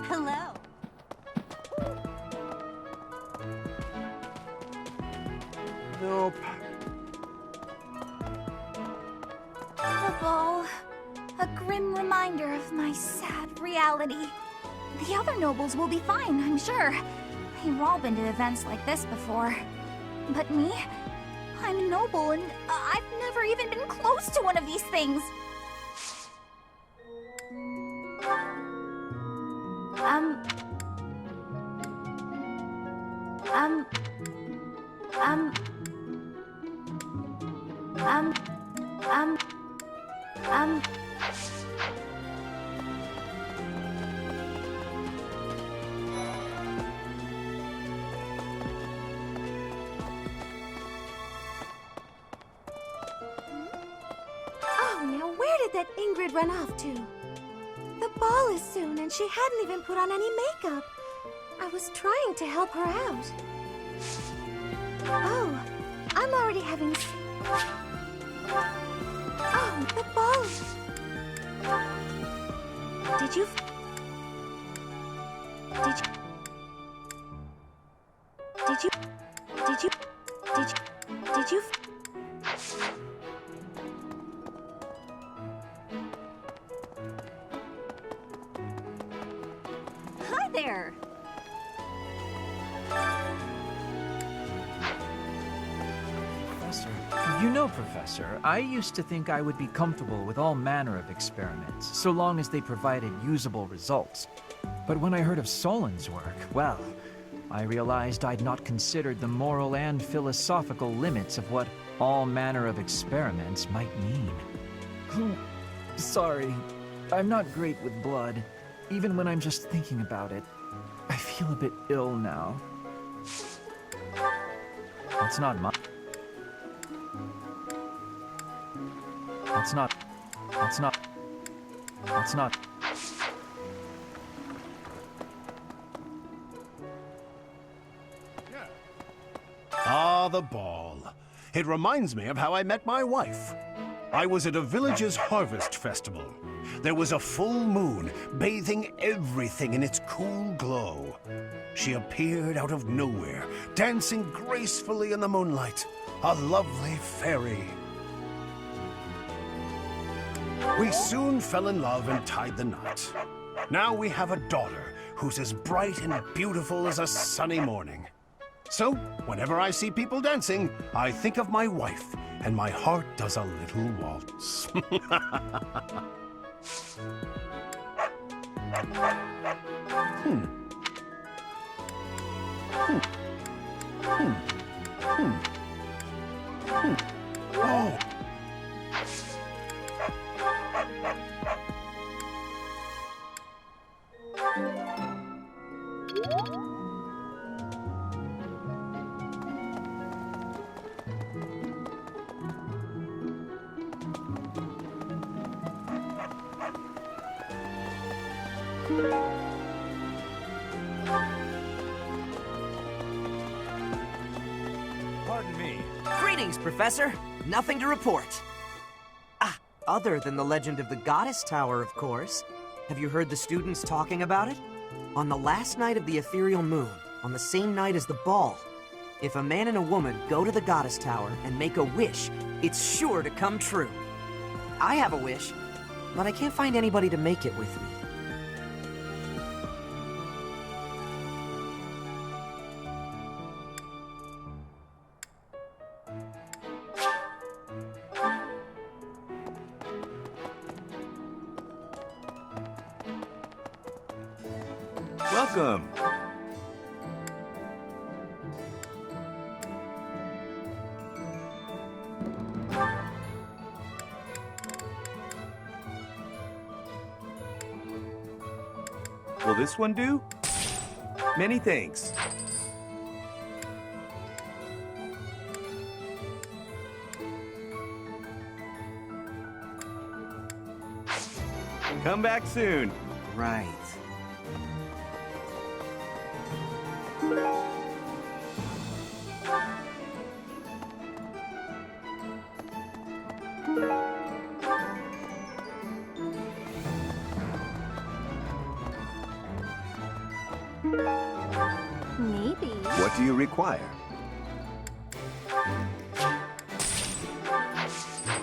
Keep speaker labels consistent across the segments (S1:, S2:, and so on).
S1: Hello.
S2: Nope.
S1: The ball. A grim reminder of my sad reality. The other nobles will be fine, I'm sure. They've all been to events like this before. But me? I'm a noble and I've never even been close to one of these things. Um... Oh, now where did that Ingrid run off to? The ball is soon, and she hadn't even put on any makeup. I was trying to help her out. Oh, I'm already having... Oh, the ball... Did you... Did you... Did you... Did you... Did you... Did you... Hi there!
S3: Professor. You know, Professor, I used to think I would be comfortable with all manner of experiments, so long as they provided usable results. But when I heard of Solon's work, well, I realized I'd not considered the moral and philosophical limits of what all manner of experiments might mean. Sorry, I'm not great with blood. Even when I'm just thinking about it, I feel a bit ill now. That's not my... That's not... That's not... That's not...
S2: Ah, the ball. It reminds me of how I met my wife. I was at a village's harvest festival. There was a full moon, bathing everything in its cool glow. She appeared out of nowhere, dancing gracefully in the moonlight. A lovely fairy. We soon fell in love and tied the knot. Now we have a daughter who's as bright and beautiful as a sunny morning. So, whenever I see people dancing, I think of my wife, and my heart does a little waltz. Oh!
S4: Pardon me.
S5: Greetings, Professor. Nothing to report. Ah, other than the legend of the Goddess Tower, of course. Have you heard the students talking about it? On the last night of the ethereal moon, on the same night as the ball, if a man and a woman go to the Goddess Tower and make a wish, it's sure to come true. I have a wish, but I can't find anybody to make it with me.
S4: Welcome. Will this one do? Many thanks. Come back soon.
S5: Right.
S1: Maybe.
S4: What do you require?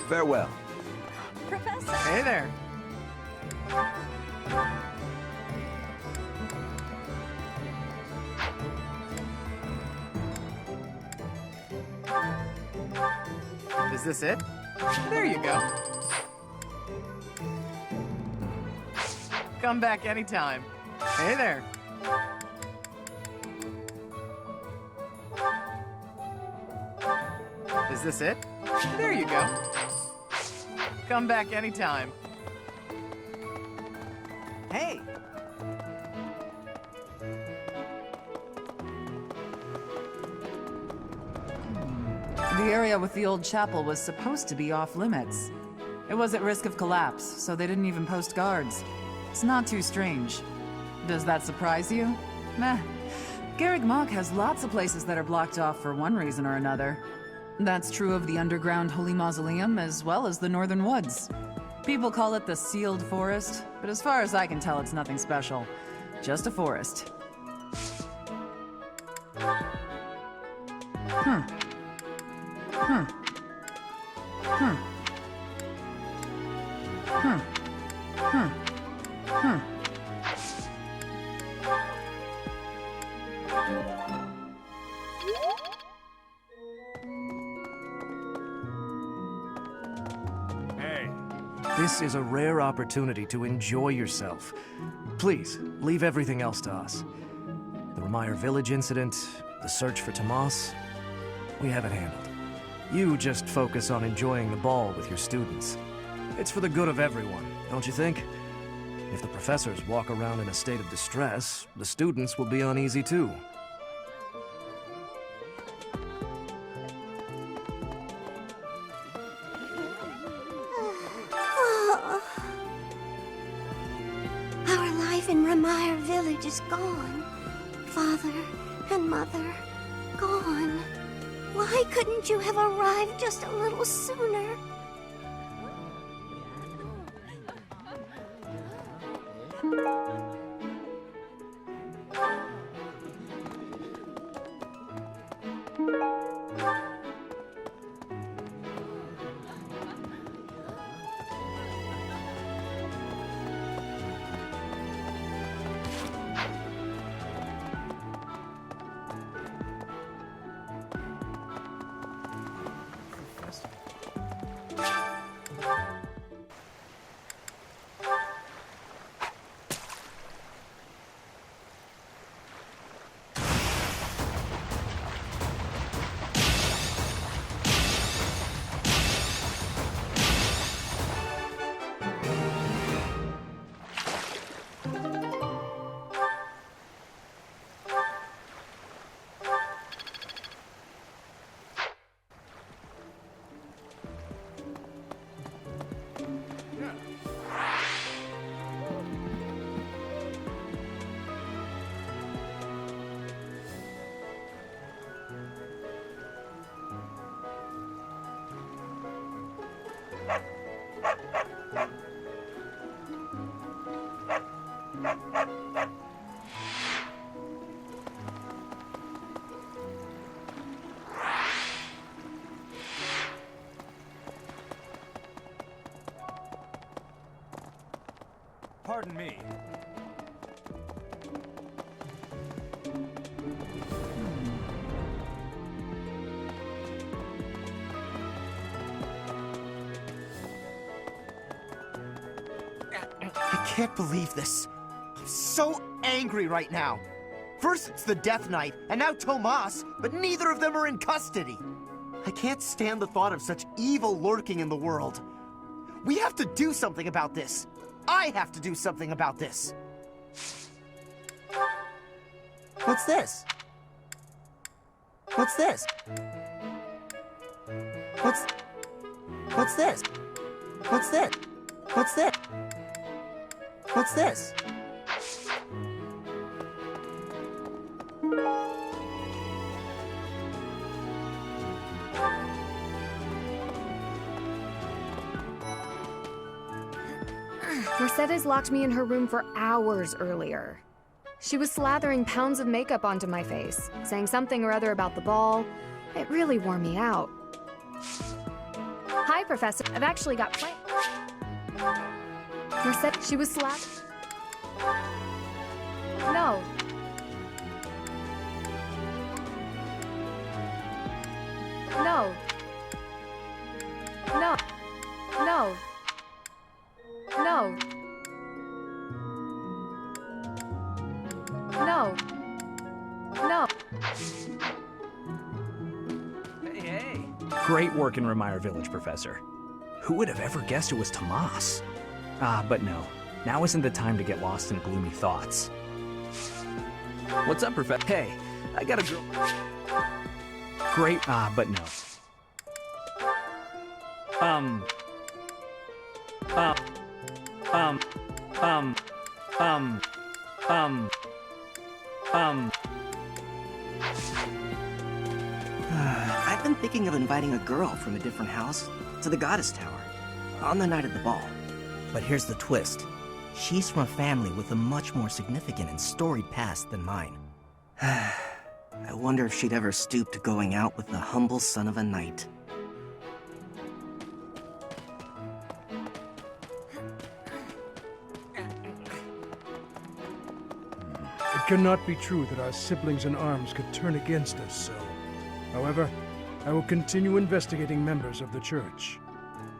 S4: Farewell.
S1: Professor.
S3: Hey there. Is this it? There you go. Come back anytime. Hey there. Is this it? There you go. Come back anytime.
S5: Hey!
S6: The area with the old chapel was supposed to be off limits. It was at risk of collapse, so they didn't even post guards. It's not too strange. Does that surprise you? Meh. Garreg Mach has lots of places that are blocked off for one reason or another. That's true of the underground Holy Mausoleum as well as the Northern Woods. People call it the Sealed Forest, but as far as I can tell, it's nothing special. Just a forest.
S4: Hey.
S7: This is a rare opportunity to enjoy yourself. Please, leave everything else to us. The Remire Village incident, the search for Tomas, we have it handled. You just focus on enjoying the ball with your students. It's for the good of everyone, don't you think? If the professors walk around in a state of distress, the students will be uneasy too.
S1: Our life in Remire Village is gone. Father and Mother, gone. Why couldn't you have arrived just a little sooner?
S4: Pardon me.
S8: I can't believe this. I'm so angry right now. First it's the Death Knight, and now Tomas, but neither of them are in custody. I can't stand the thought of such evil lurking in the world. We have to do something about this. I have to do something about this. What's this? What's this? What's this? What's this? What's this? What's this?
S9: Mercedes locked me in her room for hours earlier. She was slathering pounds of makeup onto my face, saying something or other about the ball. It really wore me out. Hi, Professor. I've actually got plans. Mercedes, she was No. No. No. No. No. No. No.
S3: Hey.
S10: Great work in Remire Village, Professor. Who would have ever guessed it was Tomas? But no. Now isn't the time to get lost in gloomy thoughts.
S3: What's up, Professor?
S10: Hey, I got a girl. Great, but no.
S11: I've been thinking of inviting a girl from a different house to the Goddess Tower on the night of the ball. But here's the twist. She's from a family with a much more significant and storied past than mine. I wonder if she'd ever stoop to going out with the humble son of a knight.
S12: It cannot be true that our siblings in arms could turn against us so. However, I will continue investigating members of the Church.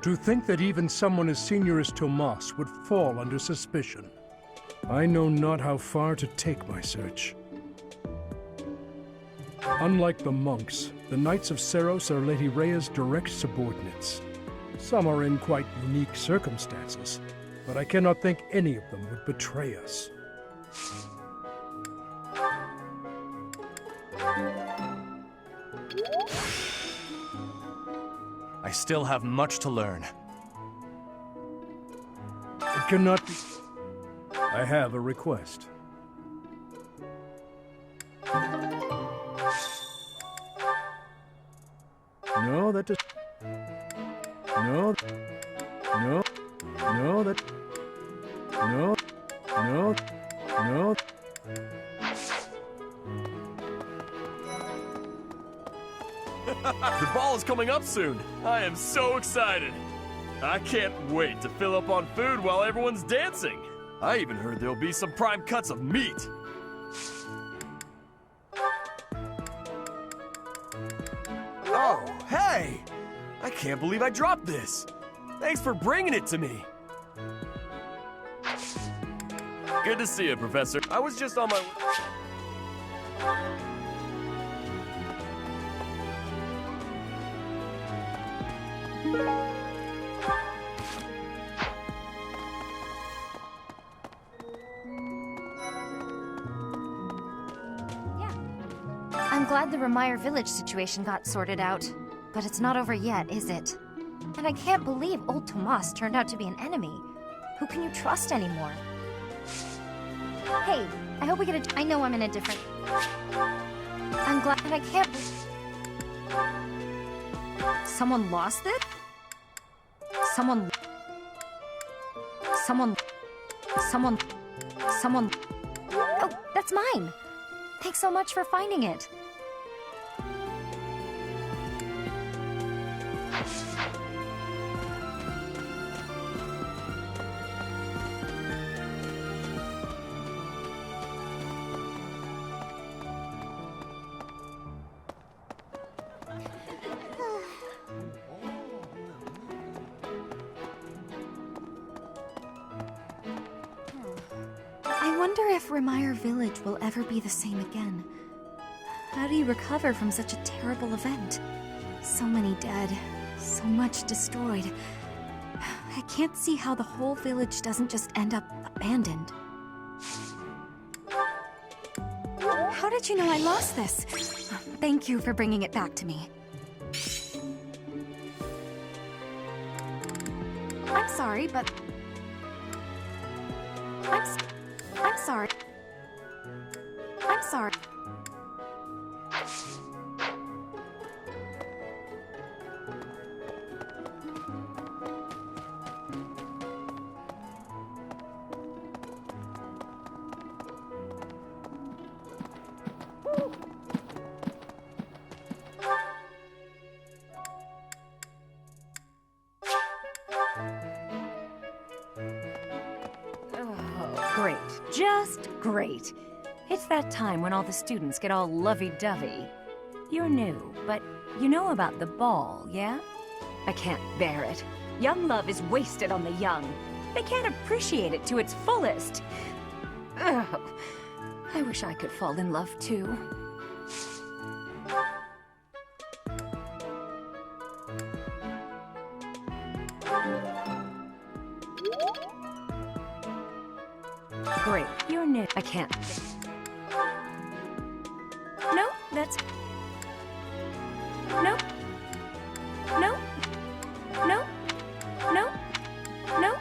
S12: To think that even someone as senior as Tomas would fall under suspicion. I know not how far to take my search. Unlike the monks, the Knights of Seros are Lady Rhea's direct subordinates. Some are in quite unique circumstances, but I cannot think any of them would betray us.
S13: I still have much to learn.
S12: It cannot be... I have a request. No, that does... No. No. No, that... No. No. No.
S13: The ball is coming up soon. I am so excited. I can't wait to fill up on food while everyone's dancing. I even heard there'll be some prime cuts of meat. Oh, hey! I can't believe I dropped this. Thanks for bringing it to me. Good to see you, Professor. I was just on my...
S1: I'm glad the Remire Village situation got sorted out, but it's not over yet, is it? And I can't believe old Tomas turned out to be an enemy. Who can you trust anymore? Hey, I hope we get a... I know I'm in a different... I'm glad that I can't... Someone lost it? Someone... Oh, that's mine! Thanks so much for finding it. I wonder if Remire Village will ever be the same again. How do you recover from such a terrible event? So many dead, so much destroyed. I can't see how the whole village doesn't just end up abandoned. How did you know I lost this? Thank you for bringing it back to me. I'm sorry, but... I'm sorry. I'm sorry.
S14: Just great. It's that time when all the students get all lovey-dovey. You're new, but you know about the ball, yeah? I can't bear it. Young love is wasted on the young. They can't appreciate it to its fullest. Ugh. I wish I could fall in love too. Great, you're new. I can't. No, that's... No. No. No. No. No.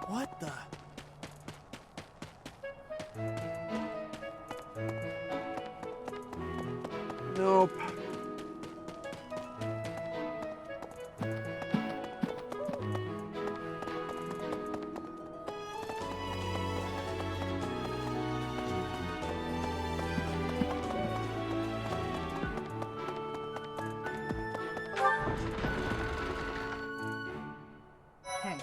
S8: What the?
S12: Nope.
S6: Hey.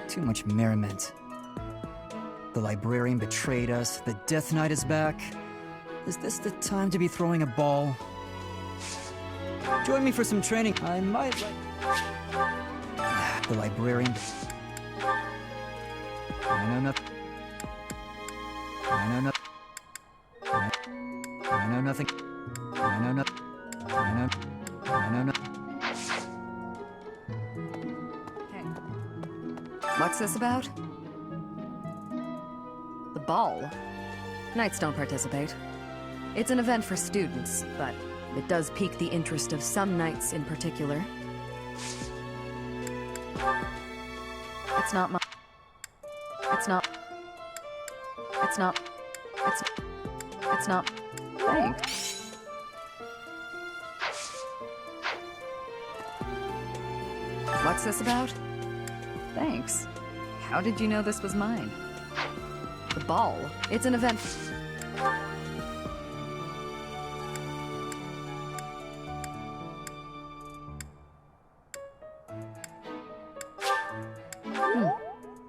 S15: Too much merriment. The librarian betrayed us, the Death Knight is back. Is this the time to be throwing a ball? Join me for some training. I might like... The librarian... I know nothing. I know nothing. I know nothing. I know nothing. I know nothing.
S6: What's this about? The ball? Knights don't participate. It's an event for students, but it does pique the interest of some knights in particular. It's not my... It's not... It's not... It's not... Thanks. What's this about? Thanks. How did you know this was mine? The ball. It's an event.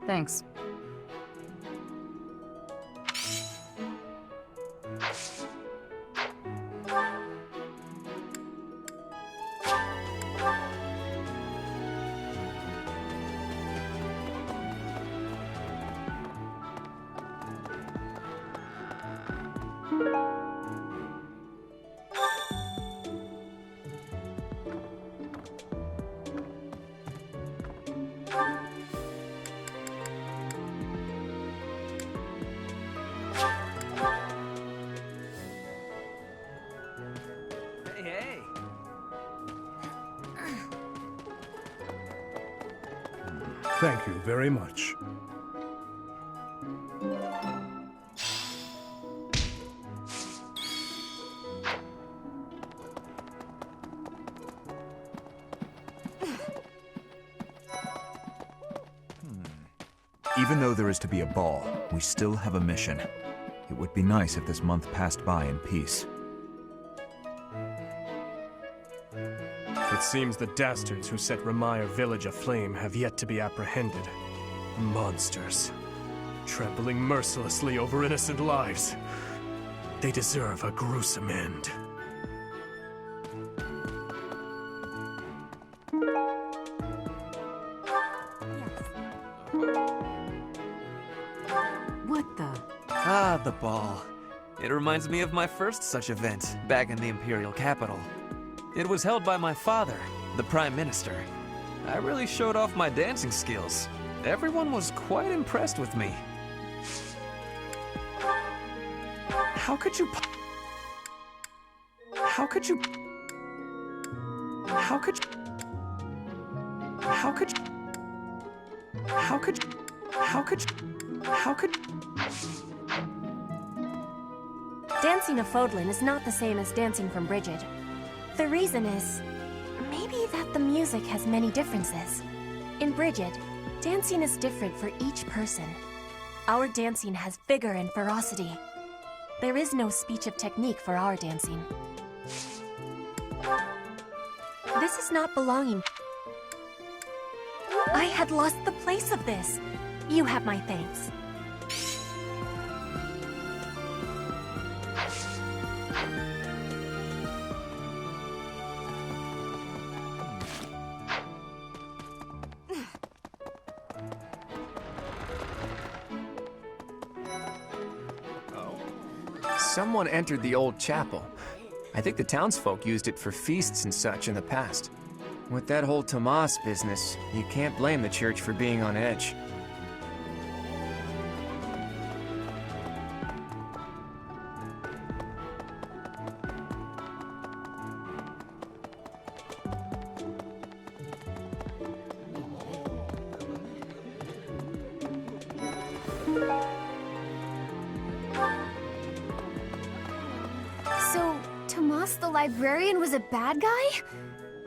S6: Thanks.
S12: Thank you very much.
S16: Even though there is to be a ball, we still have a mission. It would be nice if this month passed by in peace.
S17: It seems the dastards who set Remire village aflame have yet to be apprehended. Monsters. Trampling mercilessly over innocent lives. They deserve a gruesome end.
S6: What the?
S5: Ah, the ball. It reminds me of my first such event, back in the Imperial capital. It was held by my father, the Prime Minister. I really showed off my dancing skills. Everyone was quite impressed with me. How could you... How could you... How could you... How could you... How could you... How could you... How could...
S18: Dancing of Fodlan is not the same as dancing from Brigid. The reason is, maybe that the music has many differences. In Brigid, dancing is different for each person. Our dancing has vigor and ferocity. There is no speech of technique for our dancing. This is not belonging. I had lost the place of this. You have my thanks.
S3: Someone entered the old chapel. I think the townsfolk used it for feasts and such in the past. With that whole Tomas business, you can't blame the church for being on edge.
S1: So, Tomas the librarian was a bad guy?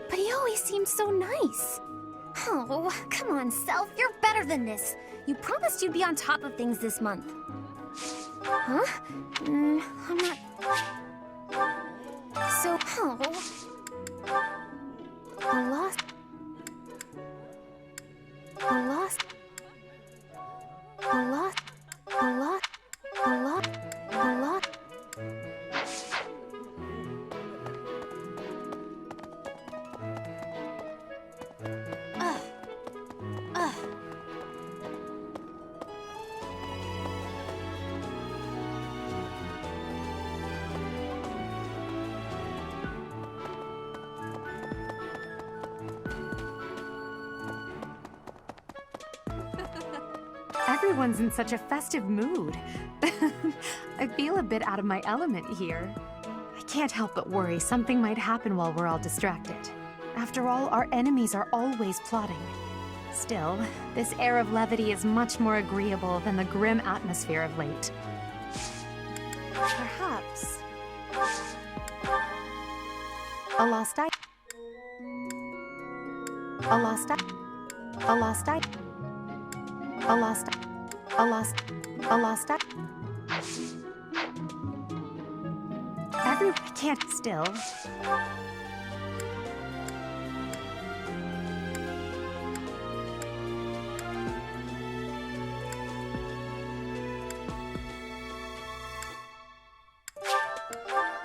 S1: But he always seemed so nice. Oh, come on, Self, you're better than this. You promised you'd be on top of things this month. Huh? I'm not... So, I lost... I lost... I lost... I lost... I lost... I lost...
S9: Everyone's in such a festive mood. I feel a bit out of my element here. I can't help but worry something might happen while we're all distracted. After all, our enemies are always plotting. Still, this air of levity is much more agreeable than the grim atmosphere of late. Perhaps... A lost eye? A lost eye? A lost eye? A lost eye? A lost... A lost eye? I can't still.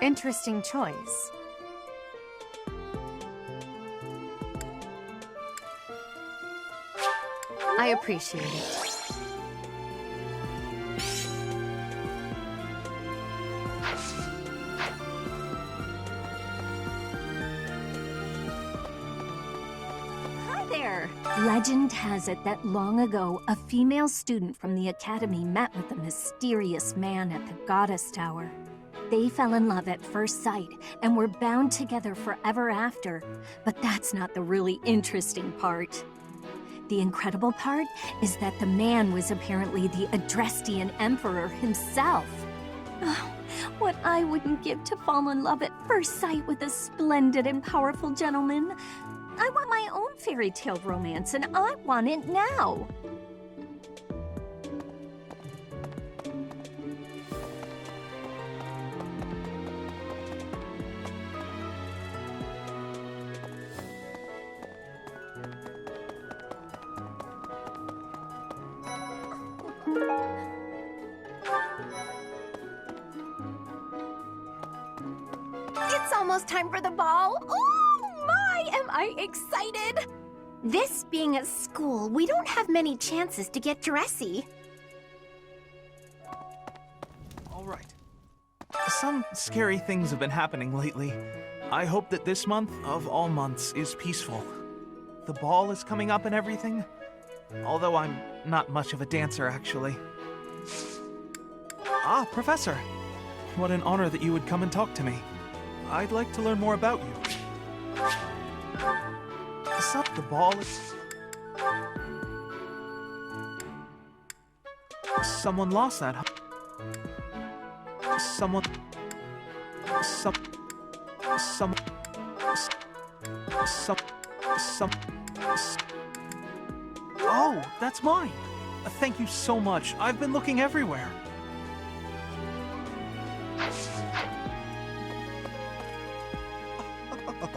S9: Interesting choice. I appreciate it.
S14: Legend has it that long ago, a female student from the academy met with a mysterious man at the Goddess Tower. They fell in love at first sight and were bound together forever after. But that's not the really interesting part. The incredible part is that the man was apparently the Adrestian Emperor himself. Oh, what I wouldn't give to fall in love at first sight with a splendid and powerful gentleman. I want my own fairy tale romance, and I want it now.
S1: It's almost time for the ball. Oh my, am I excited!
S18: This being a school, we don't have many chances to get dressy.
S3: All right. Some scary things have been happening lately. I hope that this month, of all months, is peaceful. The ball is coming up and everything, although I'm not much of a dancer, actually. Ah, Professor! What an honor that you would come and talk to me. I'd like to learn more about you. The ball is... Someone lost that, huh? Someone... Oh, that's mine! Thank you so much. I've been looking everywhere.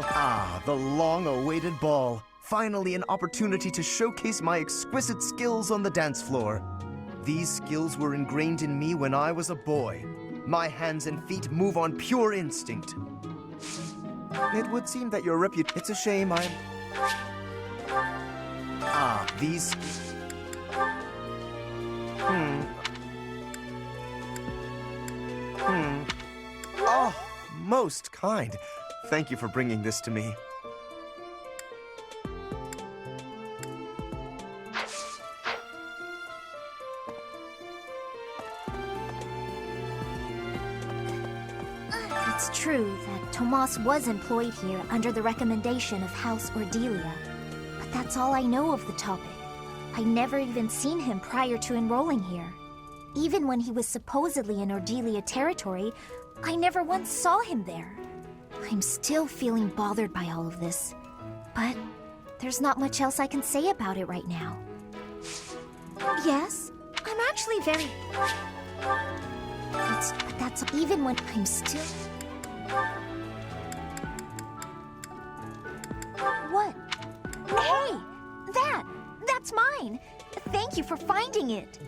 S8: Ah, the long-awaited ball. Finally an opportunity to showcase my exquisite skills on the dance floor. These skills were ingrained in me when I was a boy. My hands and feet move on pure instinct. It would seem that your It's a shame I'm... Ah, these... Oh, most kind. Thank you for bringing this to me.
S1: It's true that Tomas was employed here under the recommendation of House Ordelia. But that's all I know of the topic. I never even seen him prior to enrolling here. Even when he was supposedly in Ordelia territory, I never once saw him there. I'm still feeling bothered by all of this. But there's not much else I can say about it right now. Yes, I'm actually very... But that's even when I'm still... What? Hey! That's mine! Thank you for finding it!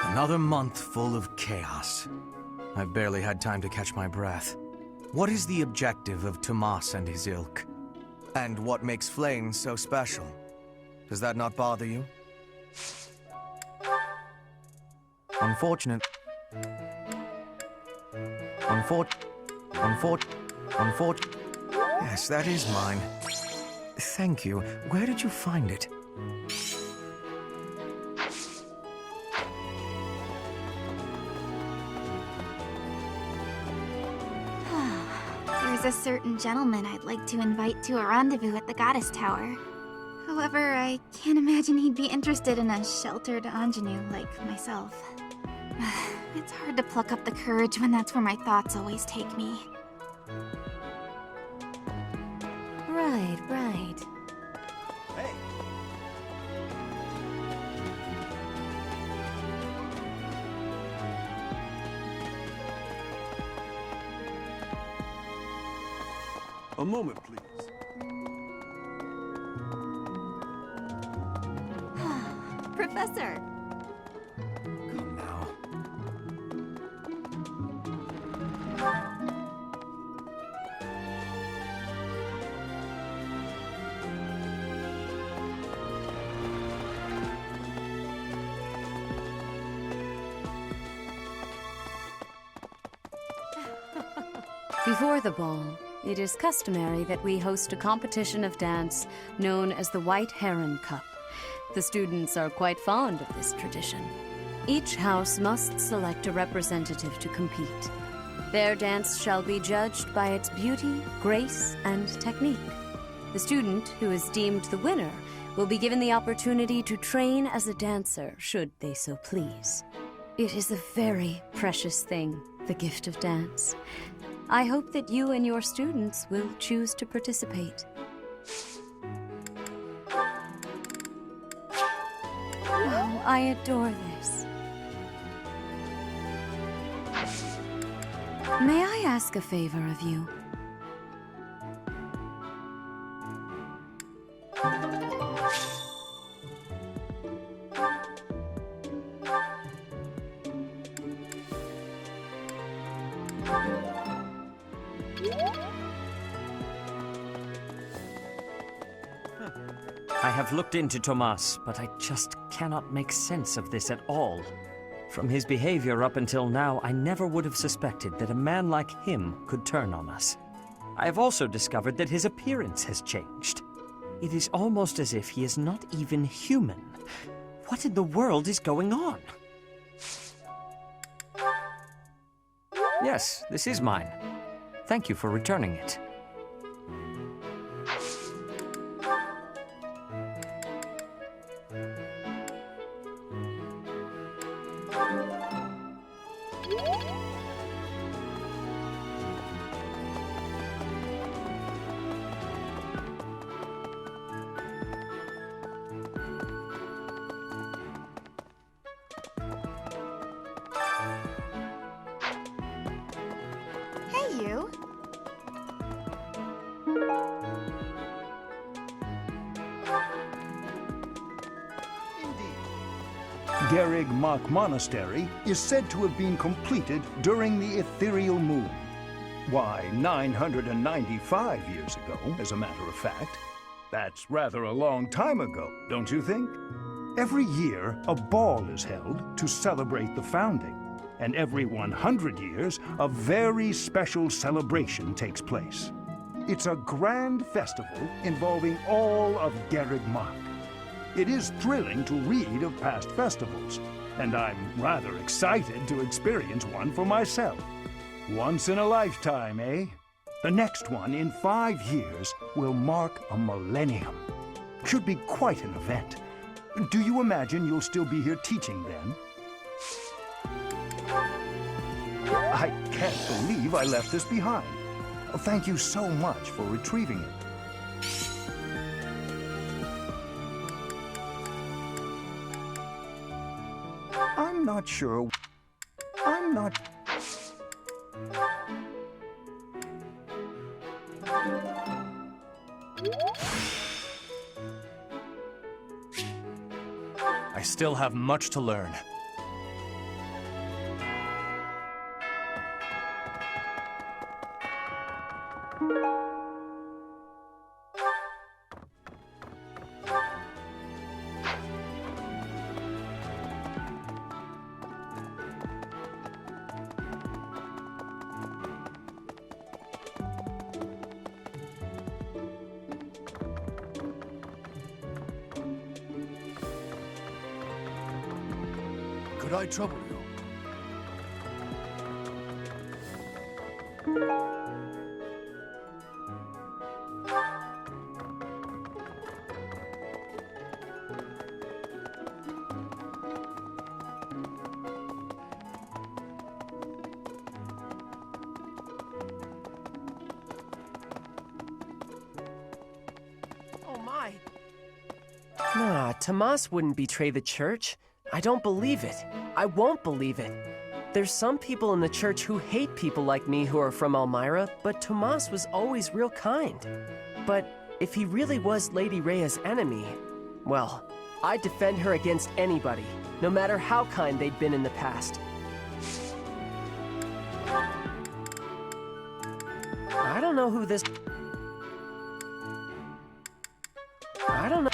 S7: Another month full of chaos. I've barely had time to catch my breath. What is the objective of Tomas and his ilk? And what makes Flayn so special? Does that not bother you? Unfortunate. Yes, that is mine. Thank you. Where did you find it?
S1: There's a certain gentleman I'd like to invite to a rendezvous at the Goddess Tower. However, I can't imagine he'd be interested in a sheltered ingenue like myself. It's hard to pluck up the courage when that's where my thoughts always take me.
S14: Right.
S8: Hey!
S2: A moment, please.
S1: Professor!
S7: Come now.
S14: Before the ball, it is customary that we host a competition of dance known as the White Heron Cup. The students are quite fond of this tradition. Each house must select a representative to compete. Their dance shall be judged by its beauty, grace, and technique. The student who is deemed the winner will be given the opportunity to train as a dancer, should they so please. It is a very precious thing, the gift of dance. I hope that you and your students will choose to participate. Oh, I adore this. May I ask a favor of you?
S3: I have looked into Tomas, but I just cannot make sense of this at all. From his behavior up until now, I never would have suspected that a man like him could turn on us. I have also discovered that his appearance has changed. It is almost as if he is not even human. What in the world is going on? Yes, this is mine. Thank you for returning it.
S1: Hey, you.
S2: Garrig Mach Monastery is said to have been completed during the ethereal moon. Why, 995 years ago, as a matter of fact. That's rather a long time ago, don't you think? Every year, a ball is held to celebrate the founding, and every 100 years, a very special celebration takes place. It's a grand festival involving all of Garrig Mach. It is thrilling to read of past festivals, and I'm rather excited to experience one for myself. Once in a lifetime, eh? The next one, in 5 years, will mark a millennium. Should be quite an event. Do you imagine you'll still be here teaching then? I can't believe I left this behind. Thank you so much for retrieving it. I'm not sure. I'm not...
S17: I still have much to learn.
S12: Could I trouble you?
S19: Oh my. Nah, Tomas wouldn't betray the church. I don't believe it. I won't believe it. There's some people in the church who hate people like me who are from Elmira, but Tomas was always real kind. But if he really was Lady Rhea's enemy, well, I'd defend her against anybody, no matter how kind they'd been in the past. I don't know who this... I don't know...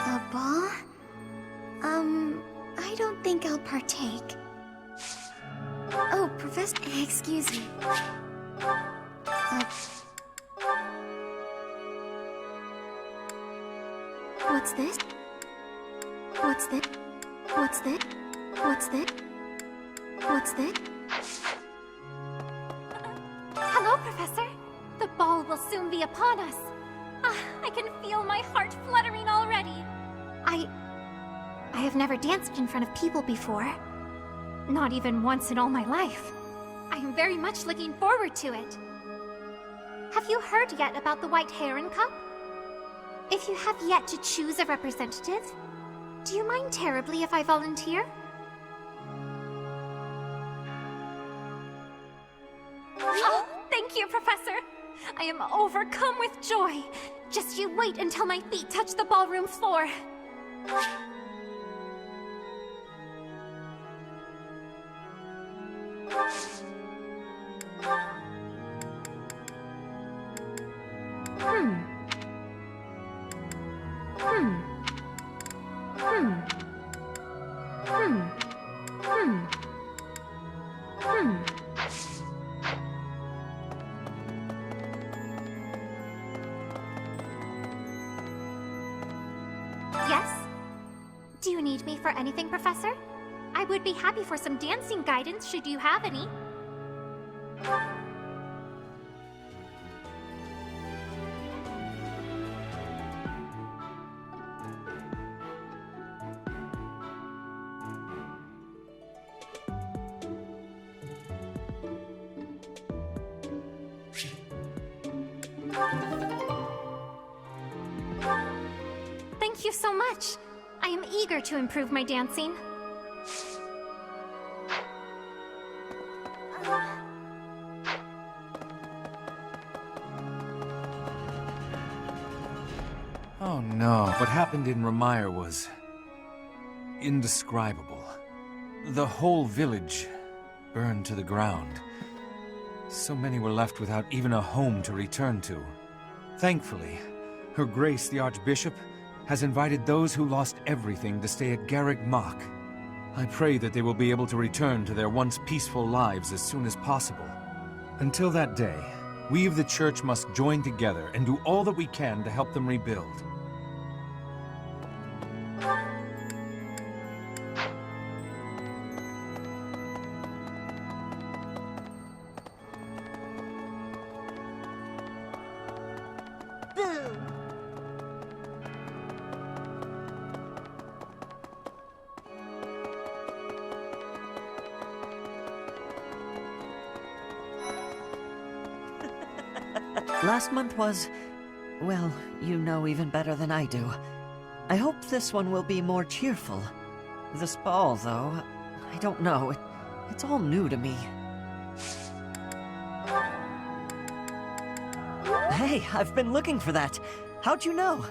S1: A ball? I don't think I'll partake. Oh, Professor, excuse me. What's this? What's this? What's this? What's this? What's this?
S20: Hello, Professor. The ball will soon be upon us. I can feel my heart fluttering already.
S1: I have never danced in front of people before.
S20: Not even once in all my life. I am very much looking forward to it. Have you heard yet about the White Heron Cup? If you have yet to choose a representative, do you mind terribly if I volunteer? Oh, thank you, Professor. I am overcome with joy. Just you wait until my feet touch the ballroom floor. Yes? Do you need me for anything, Professor? I would be happy for some dancing guidance should you have any. Thank you so much. I am eager to improve my dancing.
S3: Oh no, what happened in Ramire was indescribable. The whole village burned to the ground. So many were left without even a home to return to. Thankfully, Her Grace the Archbishop has invited those who lost everything to stay at Garreg Mach. I pray that they will be able to return to their once peaceful lives as soon as possible. Until that day, we of the Church must join together and do all that we can to help them rebuild.
S21: Last month was, well, you know even better than I do. I hope this one will be more cheerful. This ball, though, I don't know. It's all new to me. Hey, I've been looking for that. How'd you know?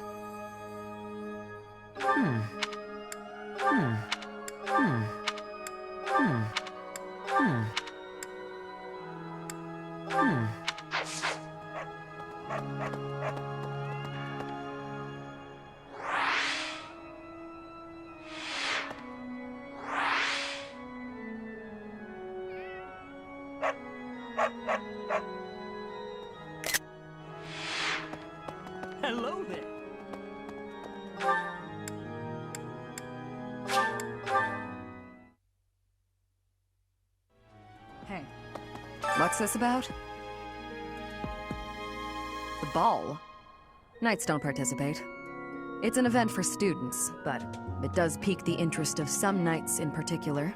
S19: Hello there.
S6: Hey, what's this about?
S22: The ball? Knights don't participate. It's an event for students, but it does pique the interest of some knights in particular.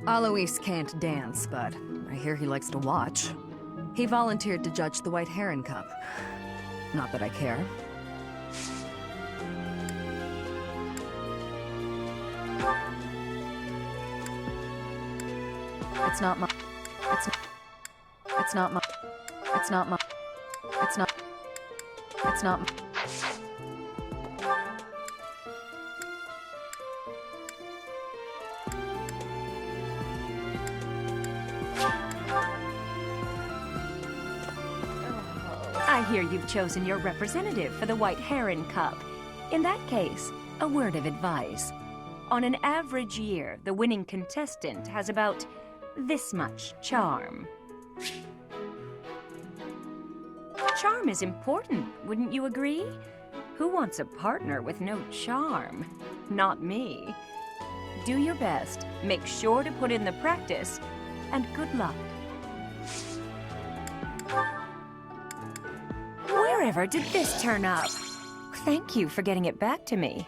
S22: Alois can't dance, but I hear he likes to watch. He volunteered to judge the White Heron Cup. Not that I care. It's not my... It's not my... It's not my... It's not... It's not...
S14: I hear you've chosen your representative for the White Heron Cup. In that case, a word of advice. On an average year, the winning contestant has about this much charm. Charm is important, wouldn't you agree? Who wants a partner with no charm? Not me. Do your best, make sure to put in the practice, and good luck. Wherever did this turn up? Thank you for getting it back to me.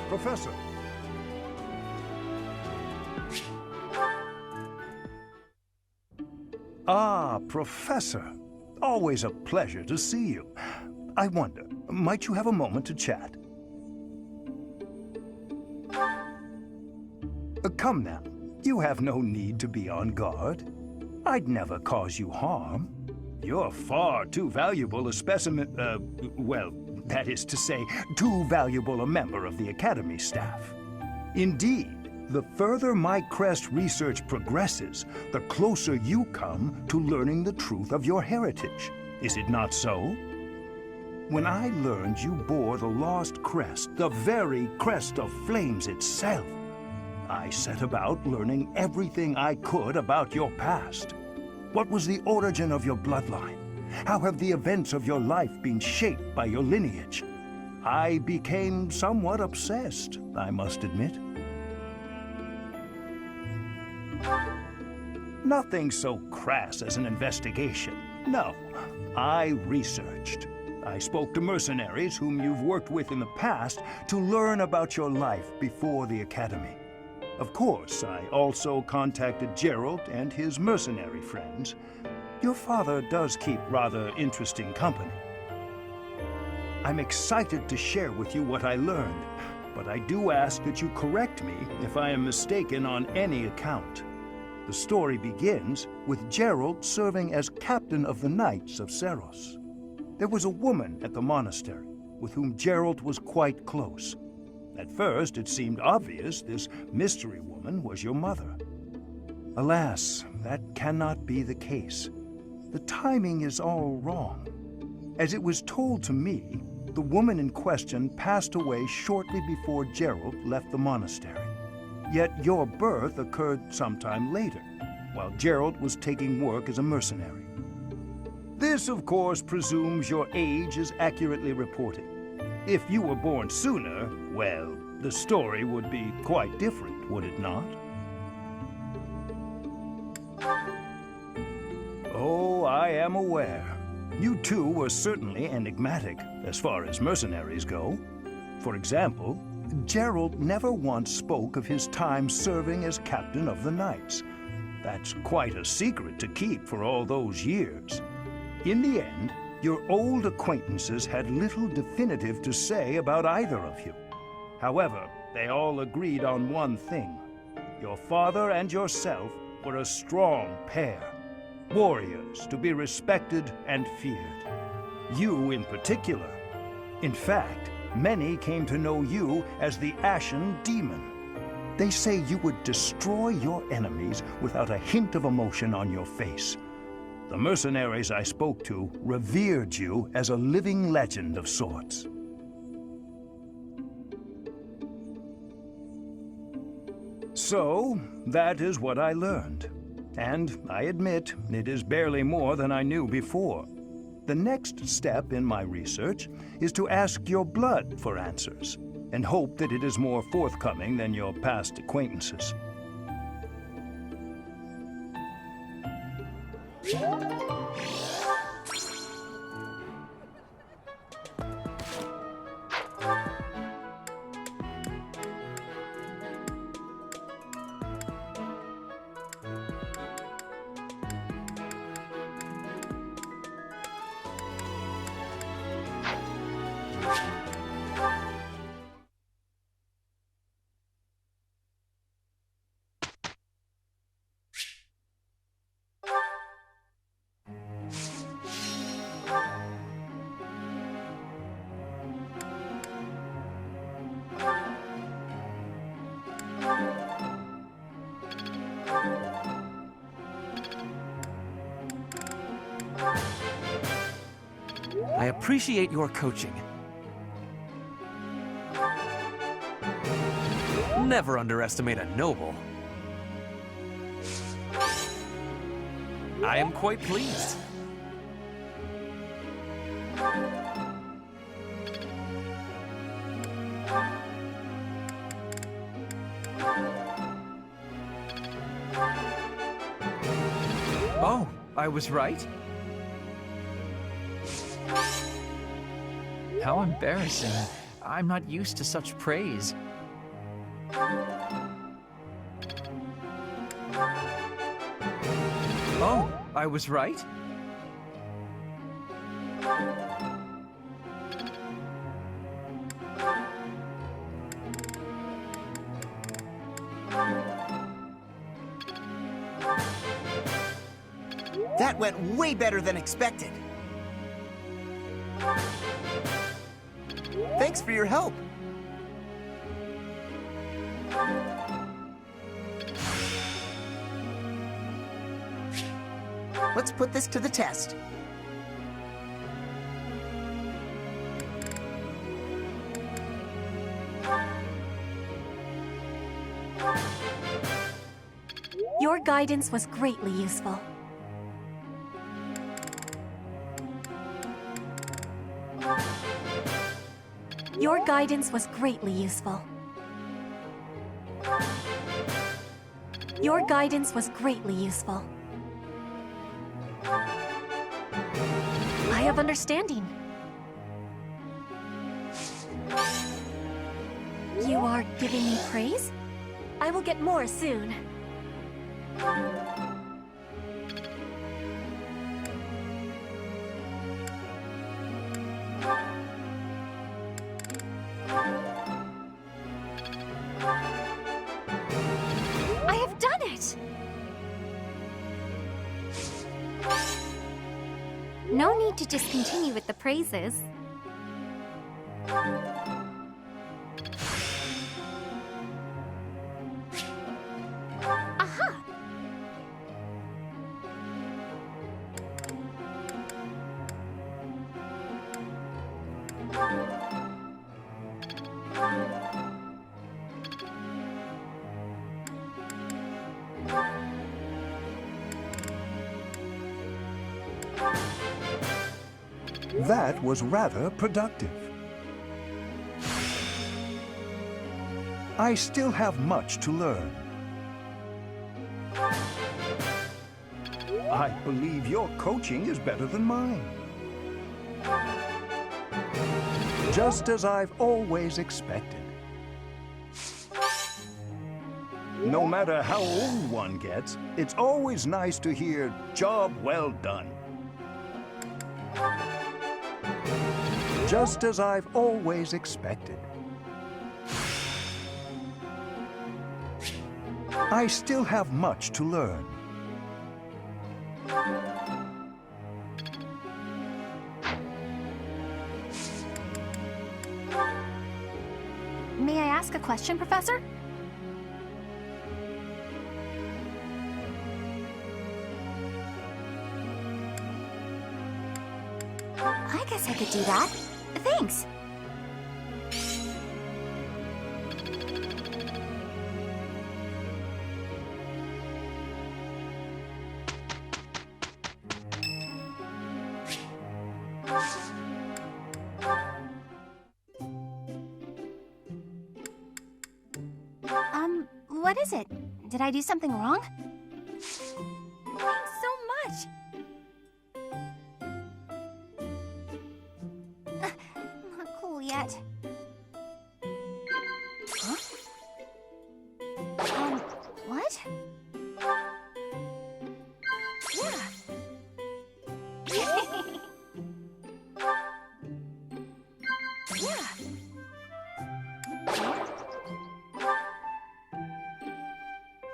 S2: Professor. Ah, Professor. Always a pleasure to see you. I wonder, might you have a moment to chat? Come now. You have no need to be on guard. I'd never cause you harm. You're far too valuable a specimen, well, that is to say, too valuable a member of the Academy staff. Indeed, the further my crest research progresses, the closer you come to learning the truth of your heritage. Is it not so? When I learned you bore the lost crest, the very crest of flames itself, I set about learning everything I could about your past. What was the origin of your bloodline? How have the events of your life been shaped by your lineage? I became somewhat obsessed, I must admit. Nothing so crass as an investigation. No, I researched. I spoke to mercenaries whom you've worked with in the past to learn about your life before the Academy. Of course, I also contacted Gerald and his mercenary friends. Your father does keep rather interesting company. I'm excited to share with you what I learned, but I do ask that you correct me if I am mistaken on any account. The story begins with Gerald serving as captain of the Knights of Seros. There was a woman at the monastery with whom Gerald was quite close. At first, it seemed obvious this mystery woman was your mother. Alas, that cannot be the case. The timing is all wrong. As it was told to me, the woman in question passed away shortly before Gerald left the monastery. Yet your birth occurred sometime later, while Gerald was taking work as a mercenary. This, of course, presumes your age is accurately reported. If you were born sooner, well, the story would be quite different, would it not? Oh, I am aware. You two were certainly enigmatic as far as mercenaries go. For example, Gerald never once spoke of his time serving as captain of the Knights. That's quite a secret to keep for all those years. In the end, your old acquaintances had little definitive to say about either of you. However, they all agreed on one thing. Your father and yourself were a strong pair. Warriors to be respected and feared. You in particular.
S4: In fact, many came to know you as the Ashen Demon. They say you would destroy your enemies without a hint of emotion on your face. The mercenaries I spoke to revered you as a living legend of sorts. So, that is what I learned. And I admit, it is barely more than I knew before. The next step in my research is to ask your blood for answers, and hope that it is more forthcoming than your past acquaintances.
S7: I appreciate your coaching. Never underestimate a noble. I am quite pleased.
S3: Oh, I was right? How embarrassing. I'm not used to such praise. Oh, I was right?
S8: That went way better than expected. Thanks for your help. Let's put this to the test.
S18: Your guidance was greatly useful. Your guidance was greatly useful. Your guidance was greatly useful. I have understanding. You are giving me praise? I will get more soon. I have done it!
S20: No need to discontinue with the praises. Aha!
S4: That was rather productive. I still have much to learn. I believe your coaching is better than mine. Just as I've always expected. No matter how old one gets, it's always nice to hear, "Job well done." Just as I've always expected. I still have much to learn.
S1: ask a question, Professor? I guess I could do that. Thanks. What is it? Did I do something wrong? Thanks so much. Not cool yet. Huh? What? Yeah. Yeah.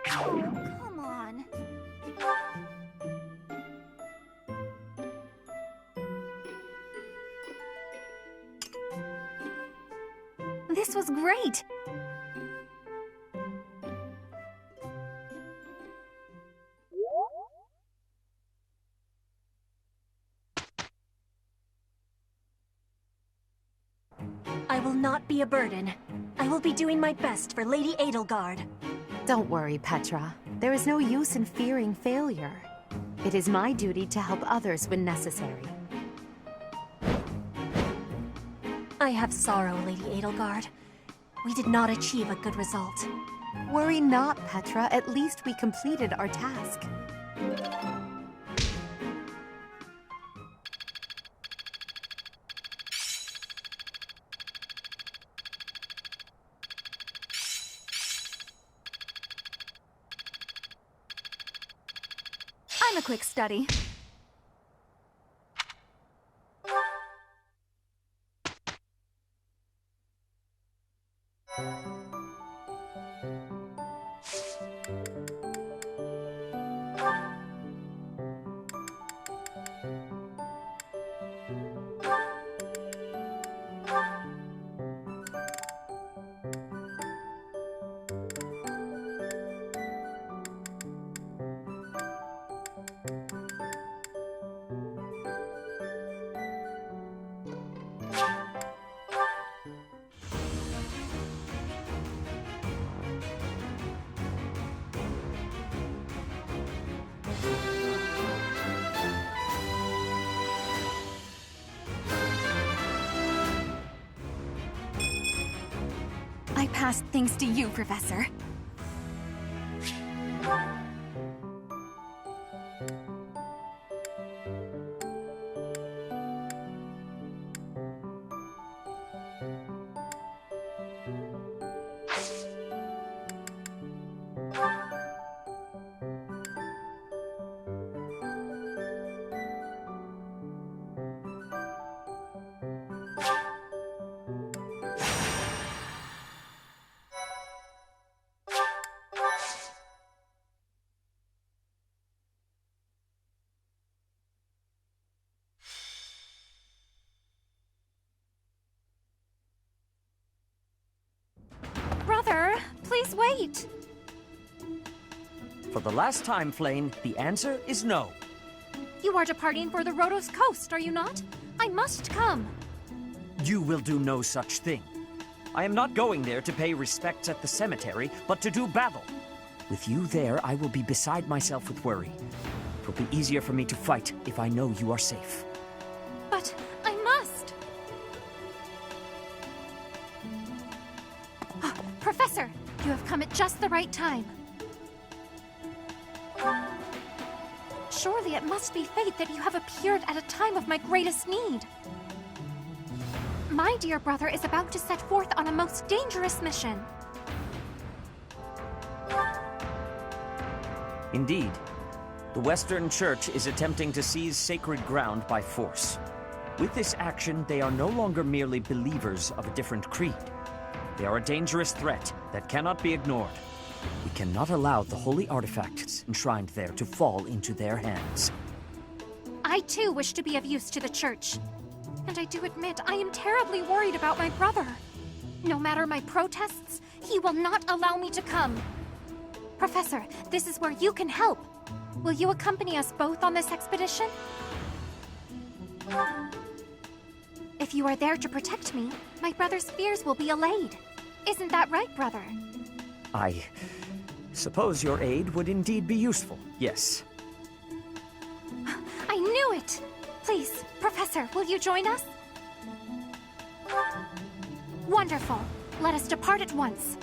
S1: Come on. This was great.
S18: I will not be a burden. I will be doing my best for Lady Edelgard.
S9: Don't worry, Petra. There is no use in fearing failure. It is my duty to help others when necessary.
S18: I have sorrow, Lady Edelgard. We did not achieve a good result.
S9: Worry not, Petra. At least we completed our task.
S1: I'm a quick study. I passed thanks to you, Professor. Brother, please wait.
S10: For the last time, Flayn, the answer is no.
S20: You are departing for the Rhodos coast, are you not? I must come.
S10: You will do no such thing. I am not going there to pay respects at the cemetery, but to do battle. With you there, I will be beside myself with worry. It will be easier for me to fight if I know you are safe.
S20: But I must. Professor, you have come at just the right time. Surely it must be fate that you have appeared at a time of my greatest need. My dear brother is about to set forth on a most dangerous mission.
S10: Indeed. The Western Church is attempting to seize sacred ground by force. With this action, they are no longer merely believers of a different creed. They are a dangerous threat that cannot be ignored. We cannot allow the holy artifacts enshrined there to fall into their hands.
S20: I too wish to be of use to the Church. And I do admit I am terribly worried about my brother. No matter my protests, he will not allow me to come. Professor, this is where you can help. Will you accompany us both on this expedition? If you are there to protect me, my brother's fears will be allayed. Isn't that right, brother?
S10: I suppose your aid would indeed be useful, yes.
S20: I knew it! Please, Professor, will you join us? Wonderful. Let us depart at once.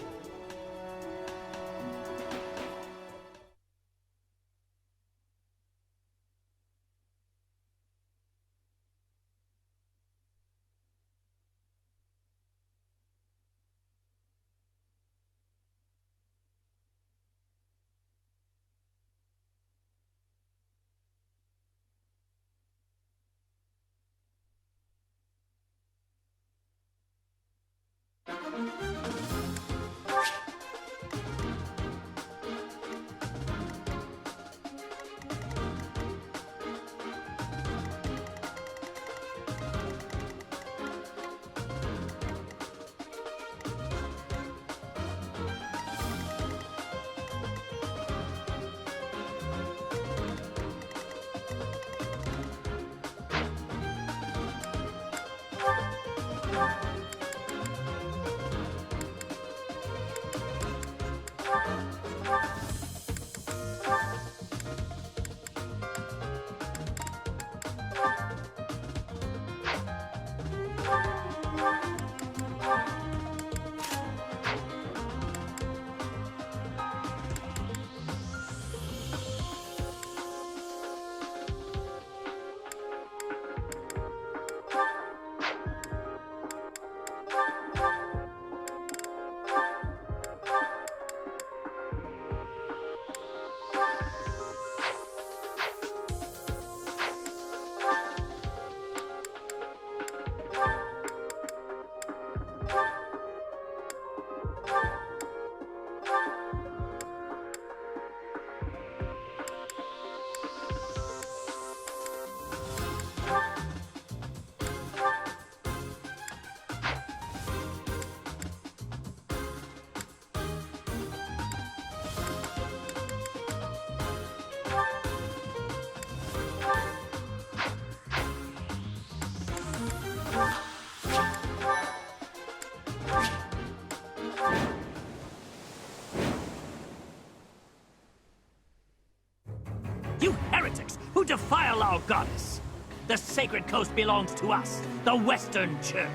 S11: You heretics who defile our goddess! The sacred coast belongs to us, the Western Church.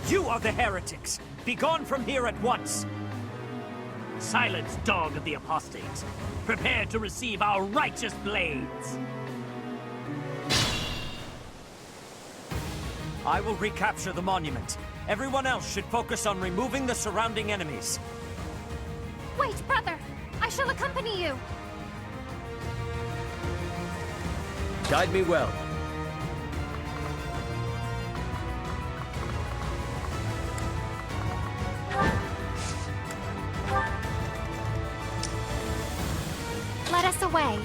S10: You are the heretics! Begone from here at once!
S11: Silence, dog of the apostates. Prepare to receive our righteous blades.
S10: I will recapture the monument. Everyone else should focus on removing the surrounding enemies.
S20: Wait, brother! I shall accompany you!
S10: Guide me well.
S20: Let us away.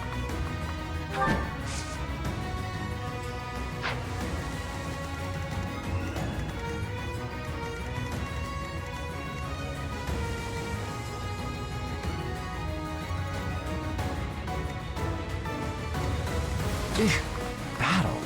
S3: Battle.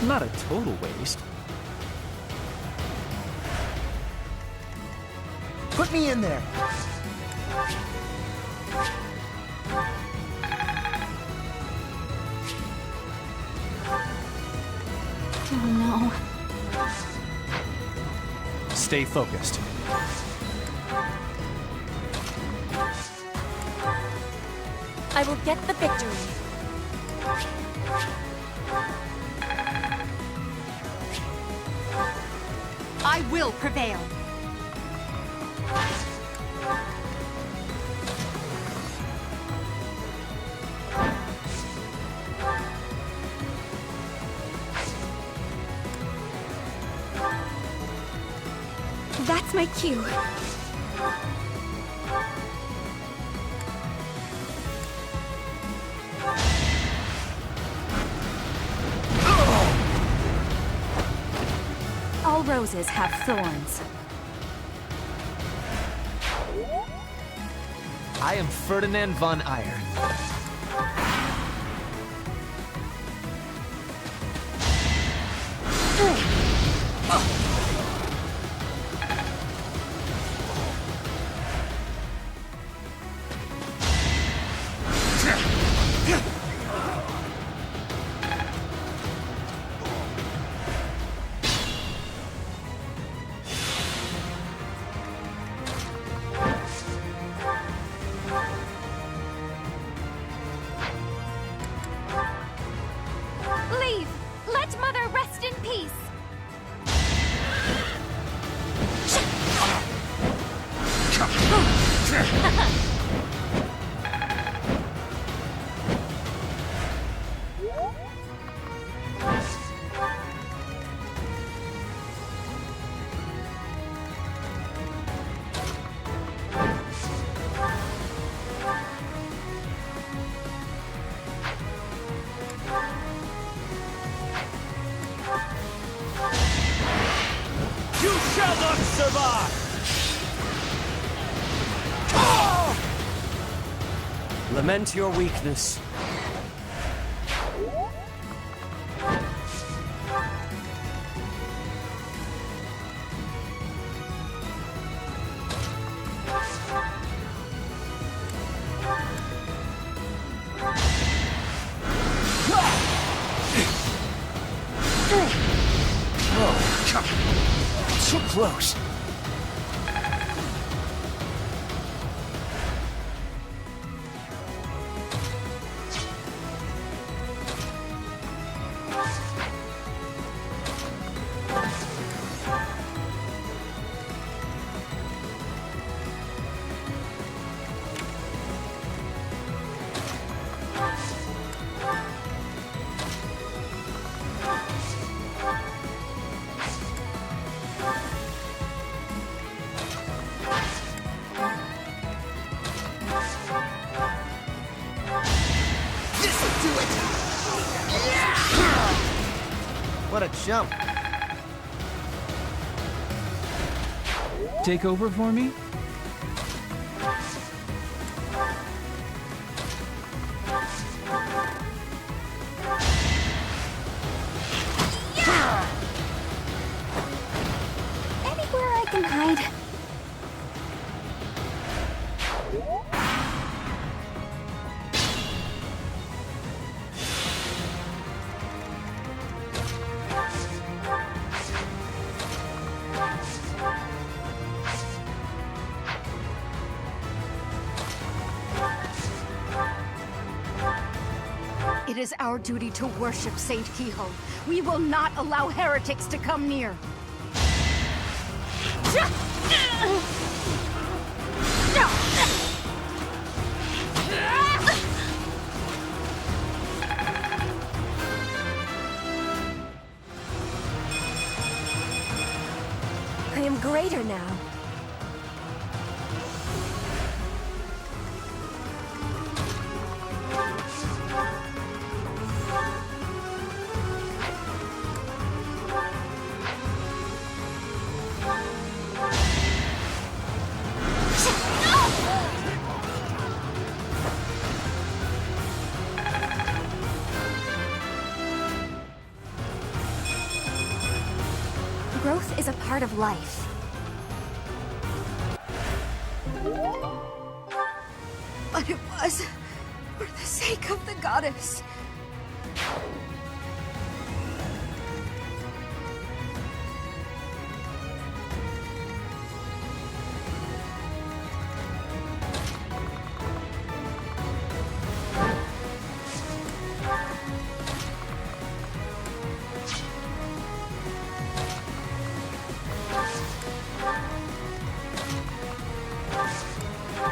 S3: Not a total waste.
S8: Put me in there.
S20: Oh no.
S3: Stay focused.
S18: I will get the victory.
S1: I will prevail.
S18: That's
S20: That's my cue.
S14: All roses have thorns.
S7: I am Ferdinand von Eyre.
S20: Leave! Let Mother rest in peace!
S11: You shall not survive!
S19: Lament your weakness.
S7: So close.
S8: What a jump.
S3: Take over for me?
S1: Anywhere I can hide.
S13: It is our duty to worship Saint Kehoe. We will not allow heretics to come near.
S9: I am greater now.
S1: Growth is a part of life.
S13: But it was for the sake of the goddess.
S1: Let's go.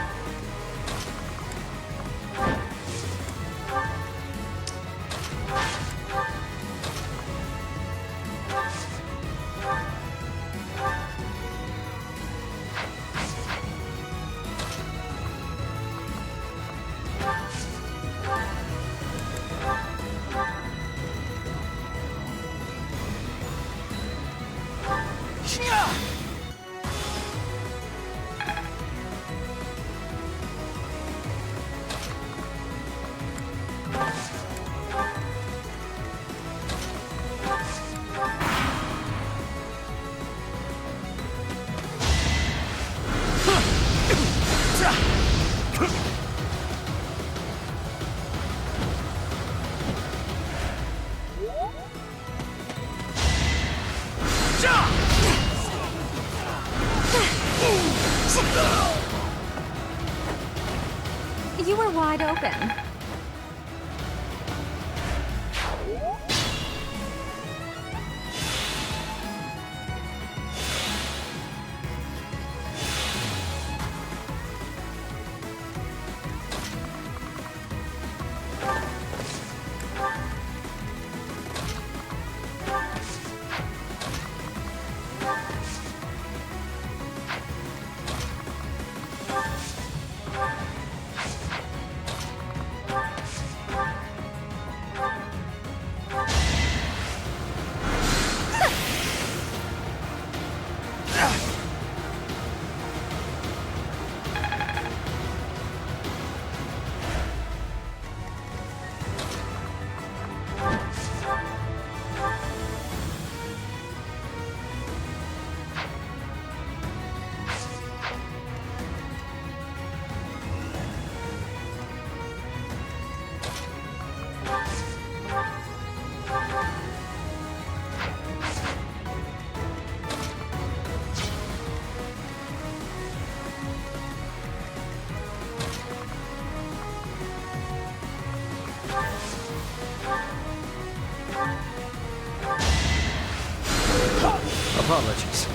S14: You were wide open.
S7: Apologies.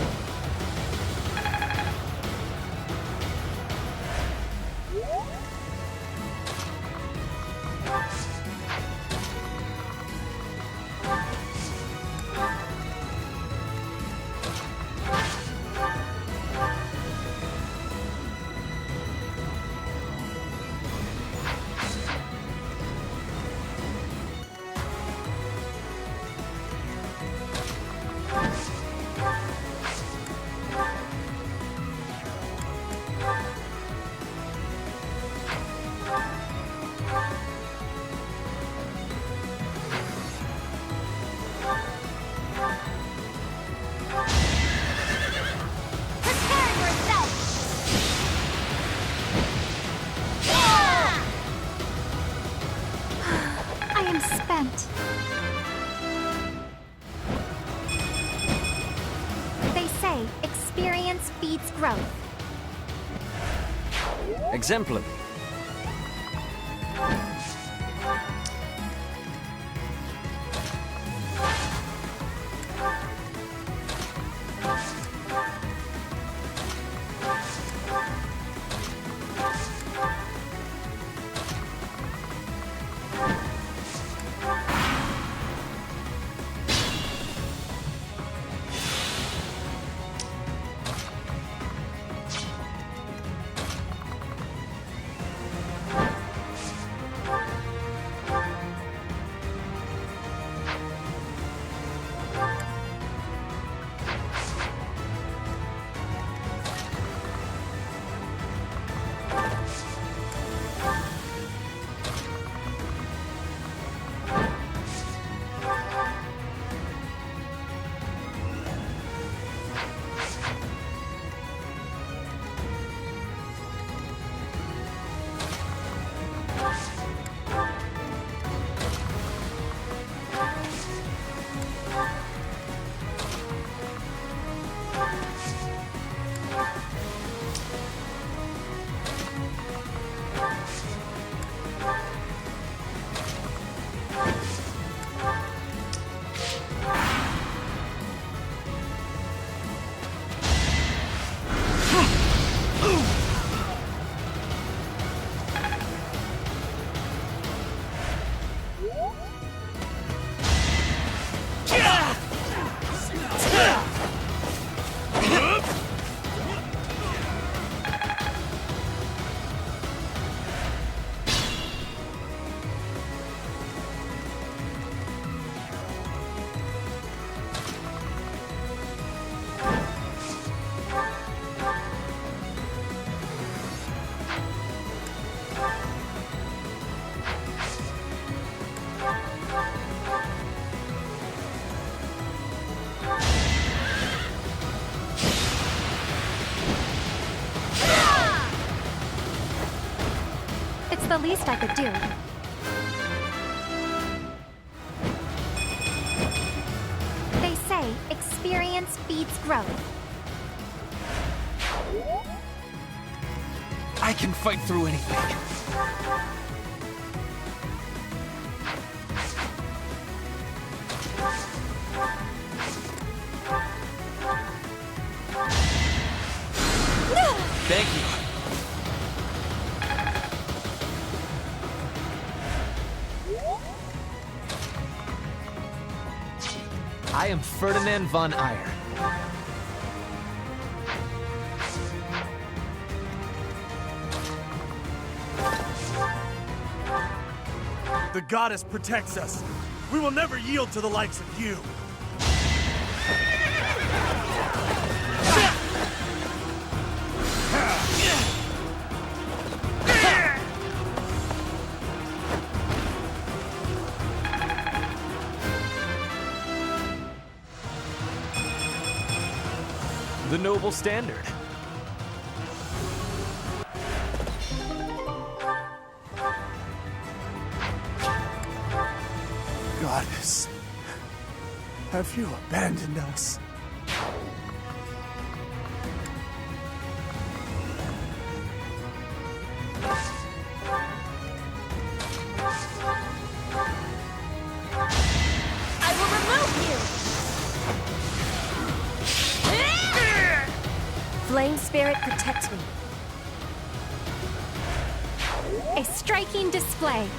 S20: They say experience feeds growth.
S10: Exemplary.
S13: the least I could do. They say experience feeds growth.
S3: I can fight through anything. Thank you. I am Ferdinand von Eyre.
S15: The goddess protects us. We will never yield to the likes of you.
S3: The noble standard.
S15: Goddess, have you abandoned us?
S18: I will remove you! Flame spirit protects me.
S13: A striking display.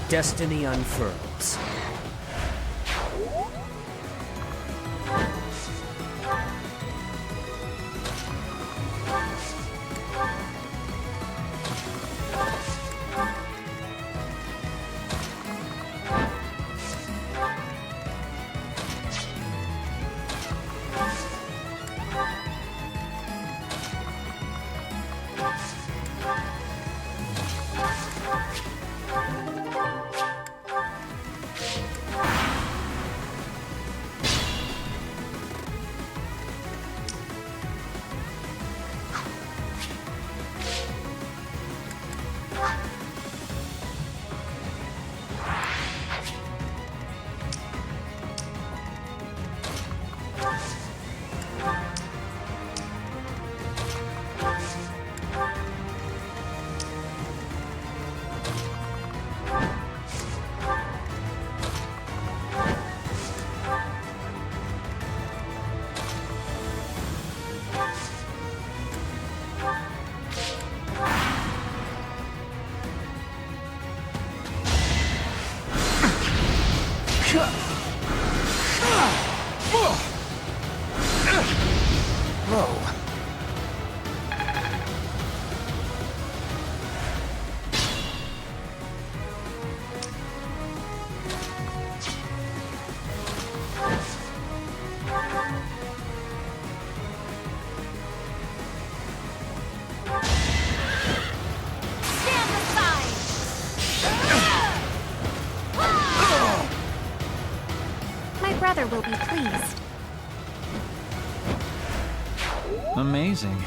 S10: Destiny unfurls.
S13: Brother will be pleased.
S3: Amazing.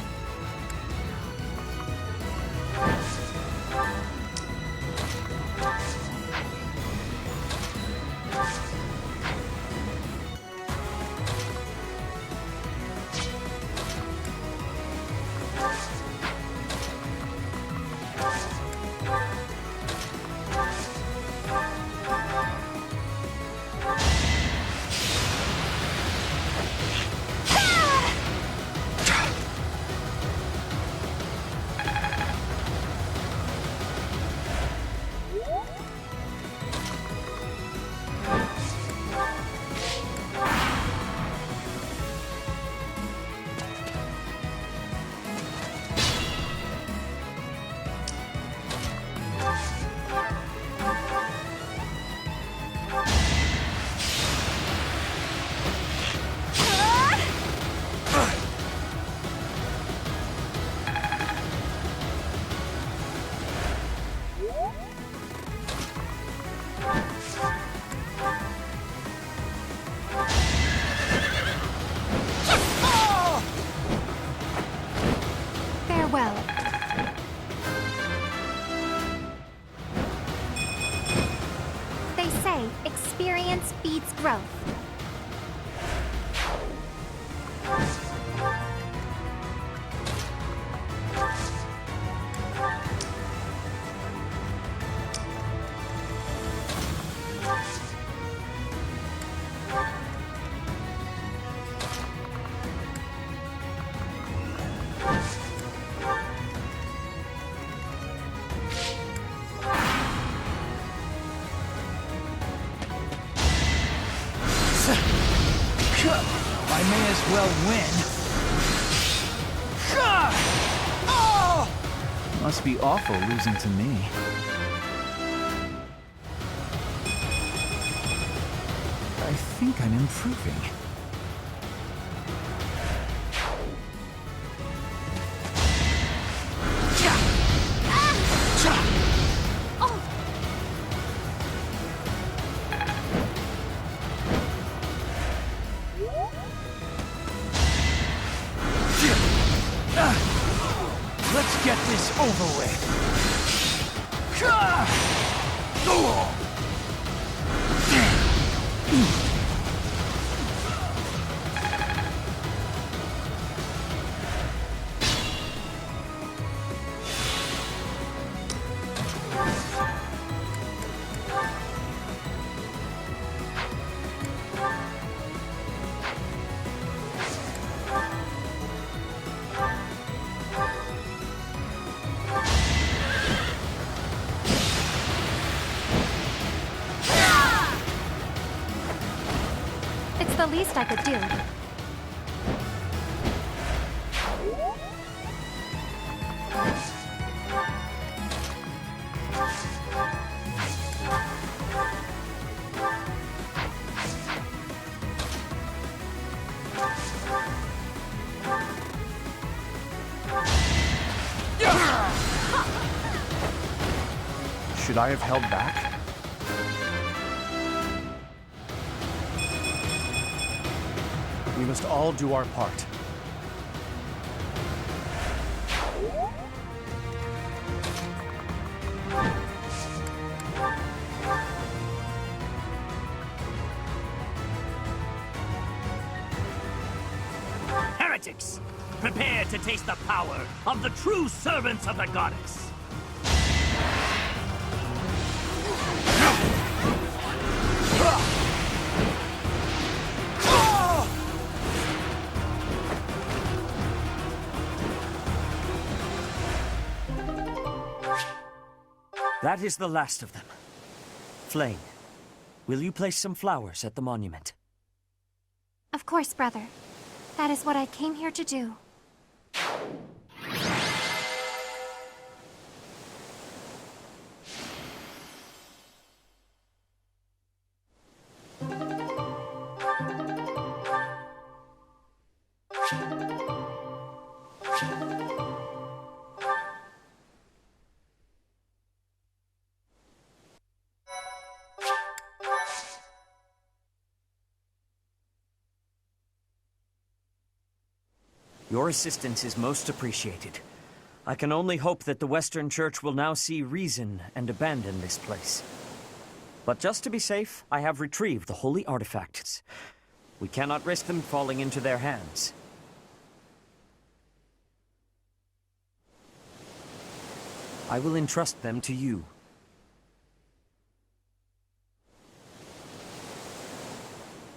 S3: I may as well win. Must be awful losing to me. I think I'm improving. Let's get this over with.
S20: It's the least I could do.
S3: Should I have held back?
S7: We must all do our part.
S11: Heretics! Prepare to taste the power of the true servants of the goddess!
S10: That is the last of them. Flayn, will you place some flowers at the monument?
S20: Of course, brother. That is what I came here to do.
S10: Your assistance is most appreciated. I can only hope that the Western Church will now see reason and abandon this place. But just to be safe, I have retrieved the holy artifacts. We cannot risk them falling into their hands. I will entrust them to you.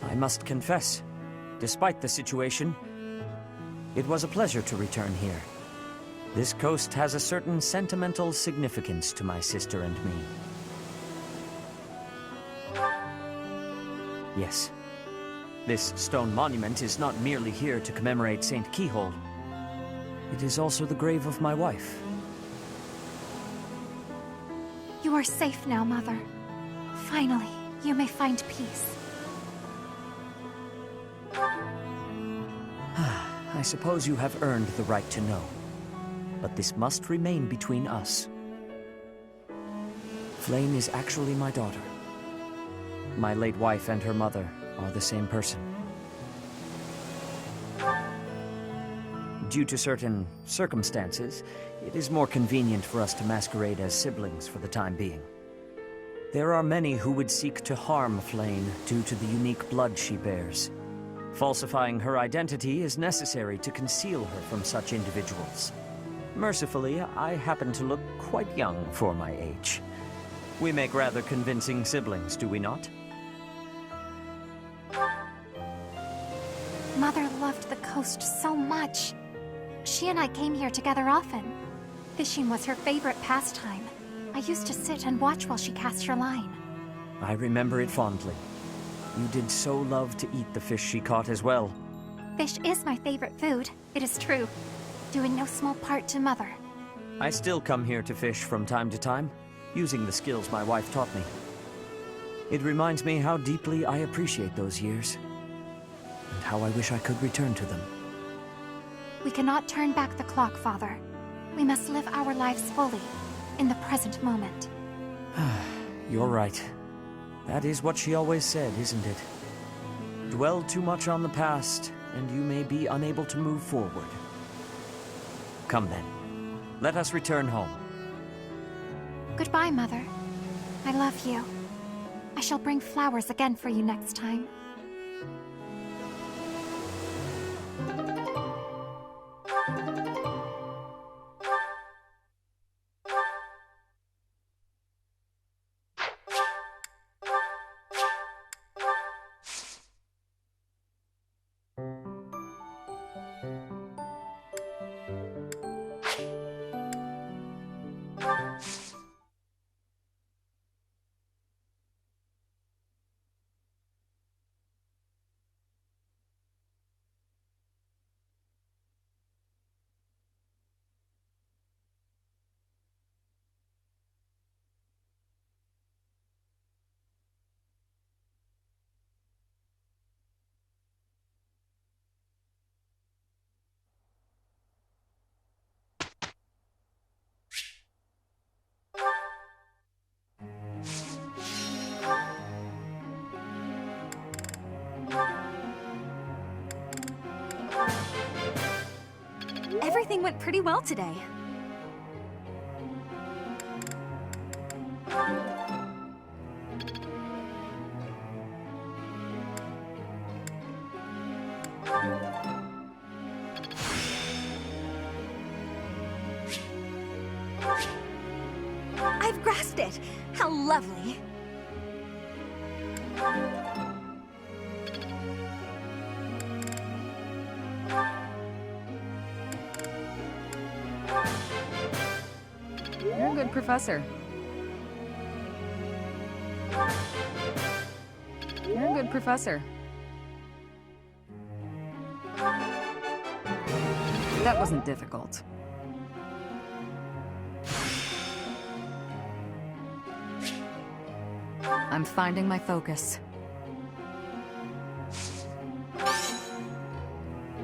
S10: I must confess, despite the situation, it was a pleasure to return here. This coast has a certain sentimental significance to my sister and me. Yes, this stone monument is not merely here to commemorate Saint Keyhole. It is also the grave of my wife.
S20: You are safe now, Mother. Finally, you may find peace.
S10: I suppose you have earned the right to know, but this must remain between us. Flayn is actually my daughter. My late wife and her mother are the same person. Due to certain circumstances, it is more convenient for us to masquerade as siblings for the time being. There are many who would seek to harm Flayn due to the unique blood she bears. Falsifying her identity is necessary to conceal her from such individuals. Mercifully, I happen to look quite young for my age. We make rather convincing siblings, do we not?
S20: Mother loved the coast so much. She and I came here together often. Fishing was her favorite pastime. I used to sit and watch while she cast her line.
S10: I remember it fondly. You did so love to eat the fish she caught as well.
S20: Fish is my favorite food, it is true. Due in no small part to Mother.
S10: I still come here to fish from time to time, using the skills my wife taught me. It reminds me how deeply I appreciate those years, and how I wish I could return to them.
S20: We cannot turn back the clock, Father. We must live our lives fully, in the present moment.
S10: You're right. That is what she always said, isn't it? Dwell too much on the past, and you may be unable to move forward. Come then. Let us return home.
S20: Goodbye, Mother. I love you. I shall bring flowers again for you next time.
S14: Everything went pretty well today. I've grasped it! How lovely!
S22: You're a good professor. You're a good professor. That wasn't difficult. I'm finding my focus.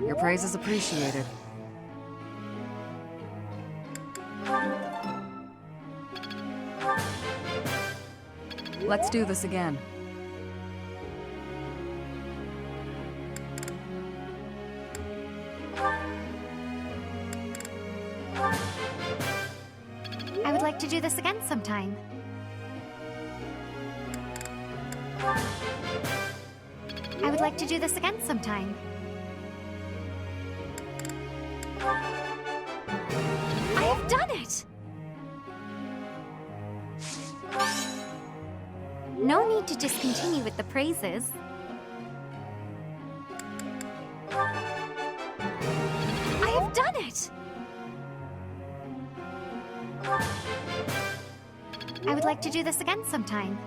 S22: Your praise is appreciated. Let's do this again.
S20: I would like to do this again sometime. I would like to do this again sometime. I have done it! No need to discontinue with the praises. I have done it! I would like to do this again sometime.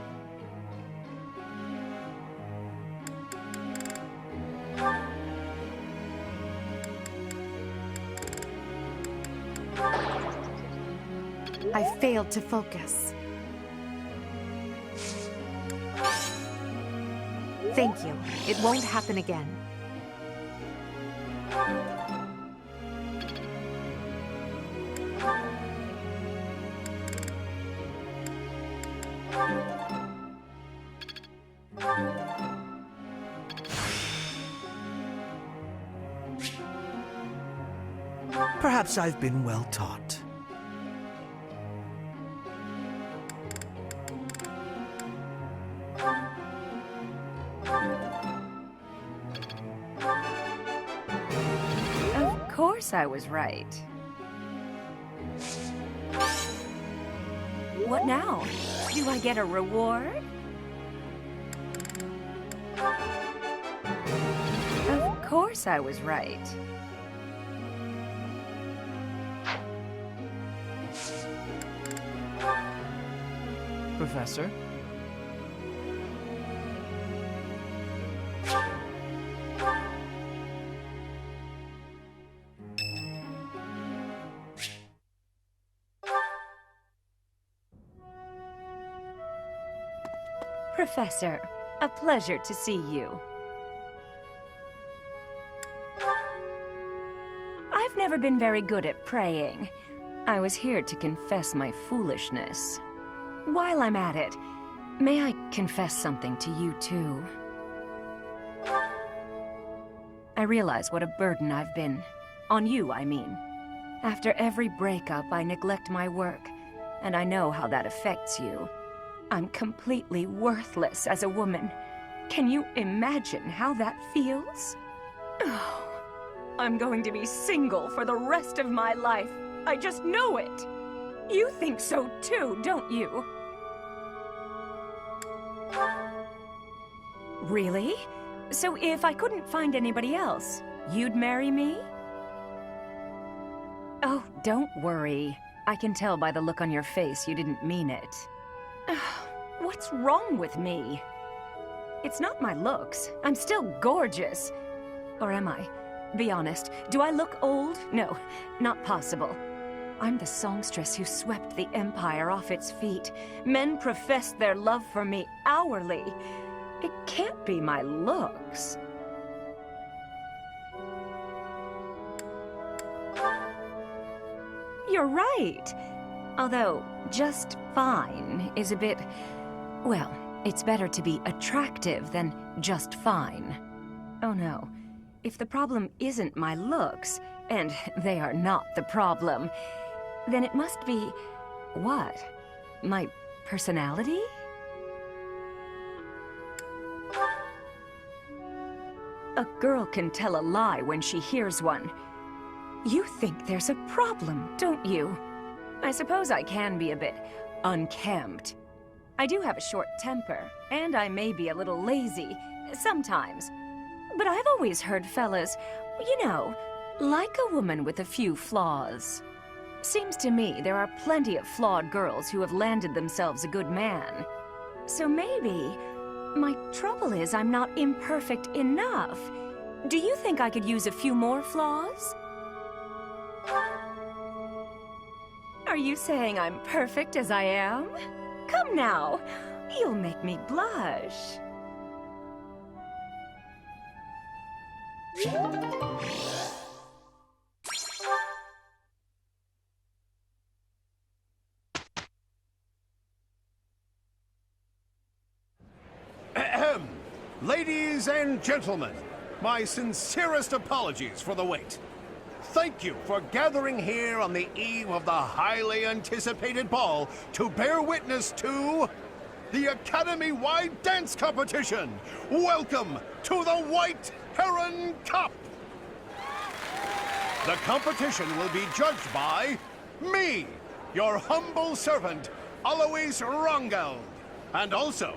S9: I failed to focus. Thank you. It won't happen again.
S7: Perhaps I've been well taught.
S14: course I was right. What now? Do I get a reward? Of course I was right.
S3: Professor?
S14: Professor, a pleasure to see you. I've never been very good at praying. I was here to confess my foolishness. While I'm at it, may I confess something to you too? I realize what a burden I've been. On you, I mean. After every breakup, I neglect my work, and I know how that affects you. I'm completely worthless as a woman. Can you imagine how that feels? Oh, I'm going to be single for the rest of my life. I just know it. You think so too, don't you? Really? So if I couldn't find anybody else, you'd marry me? Oh, don't worry. I can tell by the look on your face you didn't mean it. What's wrong with me? It's not my looks. I'm still gorgeous. Or am I? Be honest, do I look old? No, not possible. I'm the songstress who swept the Empire off its feet. Men professed their love for me hourly. It can't be my looks. You're right. Although, just fine is a bit... Well, it's better to be attractive than just fine. Oh no. If the problem isn't my looks, and they are not the problem, then it must be... what? My personality? A girl can tell a lie when she hears one. You think there's a problem, don't you? I suppose I can be a bit unkempt. I do have a short temper, and I may be a little lazy, sometimes. But I've always heard fellas, you know, like a woman with a few flaws. Seems to me there are plenty of flawed girls who have landed themselves a good man. So maybe my trouble is I'm not imperfect enough. Do you think I could use a few more flaws? Are you saying I'm perfect as I am? Come now, you'll make me blush.
S2: Ahem. Ladies and gentlemen, my sincerest apologies for the wait. Thank you for gathering here on the eve of the highly anticipated ball to bear witness to the Academy-wide dance competition. Welcome to the White Heron Cup. The competition will be judged by me, your humble servant, Alois Rangel, and also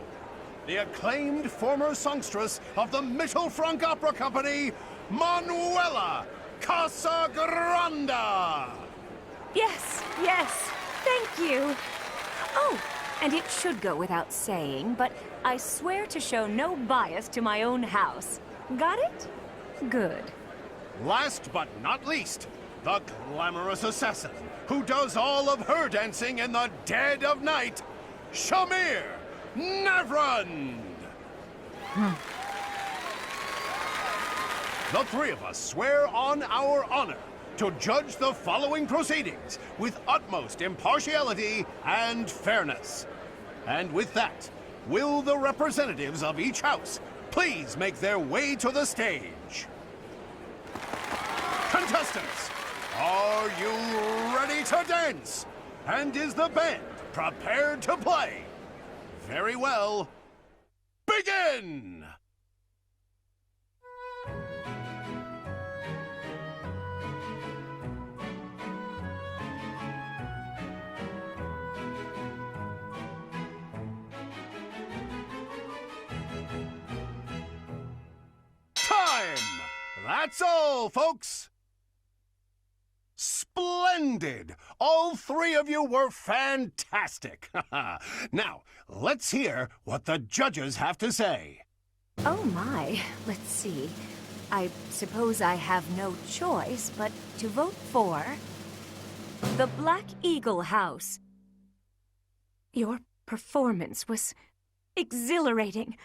S2: the acclaimed former songstress of the Mittelfrank Opera Company, Manuela Casagranda!
S14: Yes, yes, thank you. Oh, and it should go without saying, but I swear to show no bias to my own house. Got it? Good.
S2: Last but not least, the glamorous assassin who does all of her dancing in the dead of night, Shamir Navrand! The three of us swear on our honor to judge the following proceedings with utmost impartiality and fairness. And with that, will the representatives of each house please make their way to the stage? Contestants, are you ready to dance? And is the band prepared to play? Very well. Begin! That's all, folks. Splendid! All three of you were fantastic. Now, let's hear what the judges have to say.
S14: Oh my, let's see. I suppose I have no choice but to vote for the Black Eagle House. Your performance was exhilarating.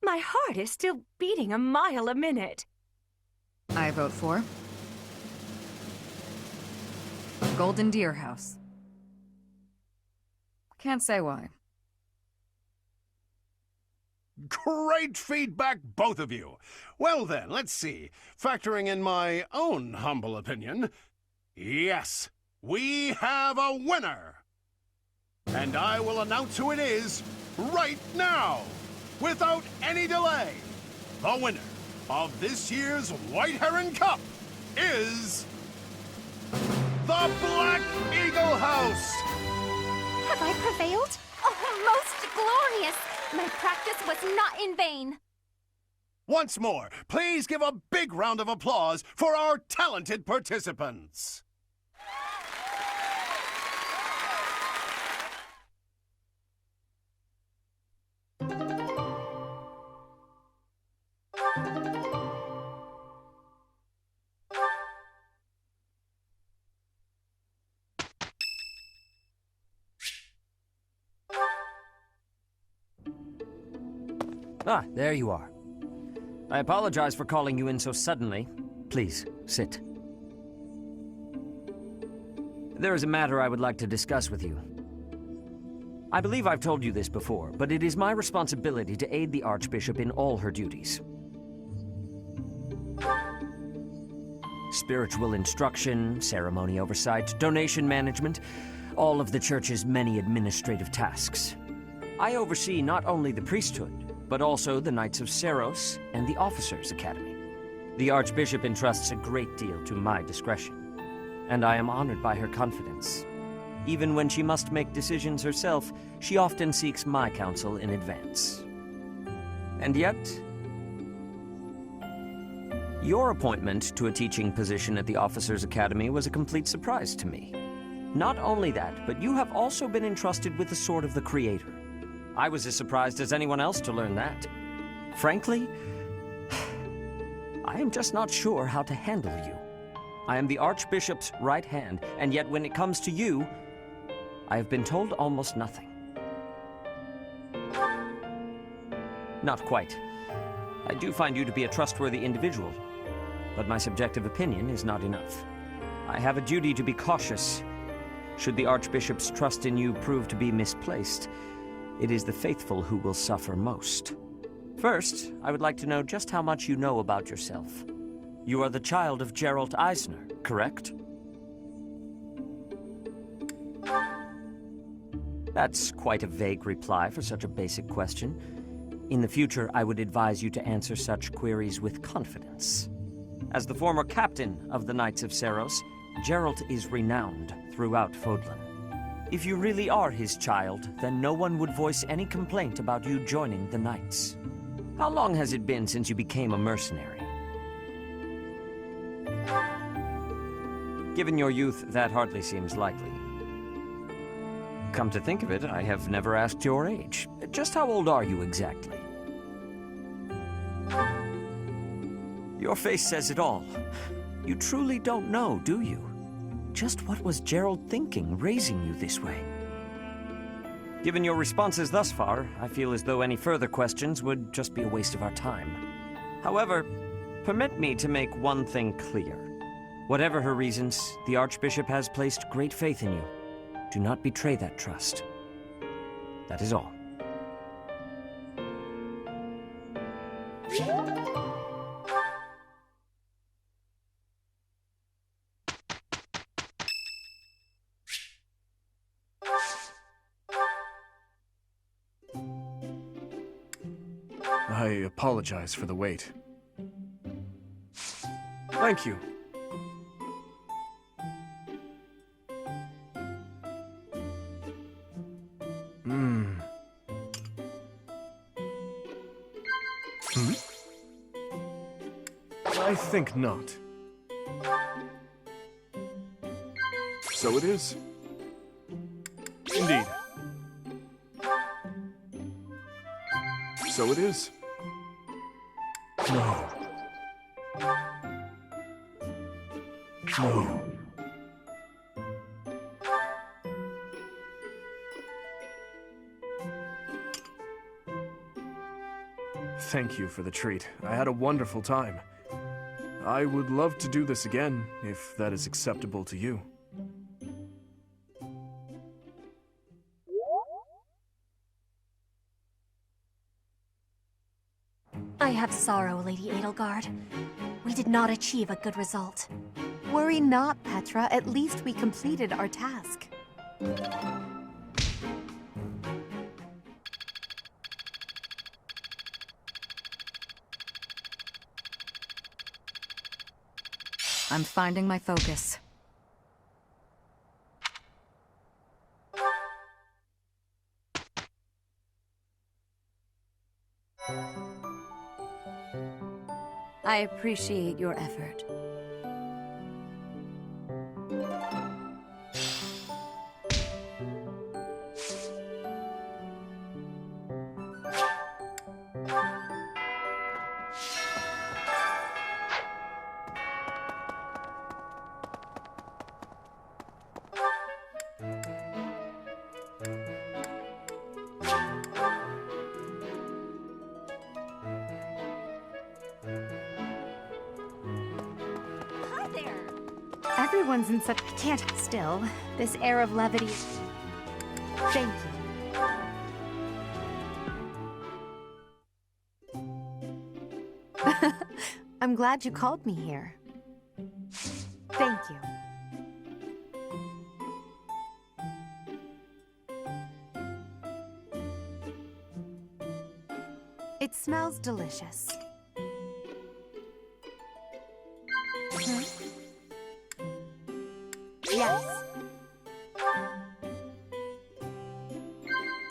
S14: My heart is still beating a mile a minute.
S22: I vote for Golden Deer House. Can't say why.
S2: Great feedback, both of you. Well then, let's see. Factoring in my own humble opinion, yes, we have a winner. And I will announce who it is right now, without any delay. The winner of this year's White Heron Cup is the Black Eagle House.
S20: Have I prevailed? Oh, most glorious! My practice was not in vain.
S2: Once more, please give a big round of applause for our talented participants.
S10: Ah, there you are. I apologize for calling you in so suddenly. Please, sit. There is a matter I would like to discuss with you. I believe I've told you this before, but it is my responsibility to aid the Archbishop in all her duties. Spiritual instruction, ceremony oversight, donation management, all of the Church's many administrative tasks. I oversee not only the priesthood, but also the Knights of Seros and the Officers' Academy. The Archbishop entrusts a great deal to my discretion, and I am honored by her confidence. Even when she must make decisions herself, she often seeks my counsel in advance. And yet, your appointment to a teaching position at the Officers' Academy was a complete surprise to me. Not only that, but you have also been entrusted with the Sword of the Creator. I was as surprised as anyone else to learn that. Frankly, I am just not sure how to handle you. I am the Archbishop's right hand, and yet when it comes to you, I have been told almost nothing. Not quite. I do find you to be a trustworthy individual, but my subjective opinion is not enough. I have a duty to be cautious. Should the Archbishop's trust in you prove to be misplaced, it is the faithful who will suffer most. First, I would like to know just how much you know about yourself. You are the child of Geralt Eisner, correct? That's quite a vague reply for such a basic question. In the future, I would advise you to answer such queries with confidence. As the former captain of the Knights of Seros, Geralt is renowned throughout Fodlan. If you really are his child, then no one would voice any complaint about you joining the Knights. How long has it been since you became a mercenary? Given your youth, that hardly seems likely. Come to think of it, I have never asked your age. Just how old are you exactly? Your face says it all. You truly don't know, do you? Just what was Gerald thinking, raising you this way? Given your responses thus far, I feel as though any further questions would just be a waste of our time. However, permit me to make one thing clear. Whatever her reasons, the Archbishop has placed great faith in you. Do not betray that trust. That is all.
S17: I apologize for the wait. Thank you. I think not. So it is. Indeed. So it is. No. No. Thank you for the treat. I had a wonderful time. I would love to do this again, if that is acceptable to you.
S18: I have sorrow, Lady Edelgard. We did not achieve a good result.
S9: Worry not, Petra. At least we completed our task.
S22: I'm finding my focus.
S14: I appreciate your effort.
S9: Everyone's in such... I can't still. This air of levity... Thank you. I'm glad you called me here. Thank you. It smells delicious. Yes.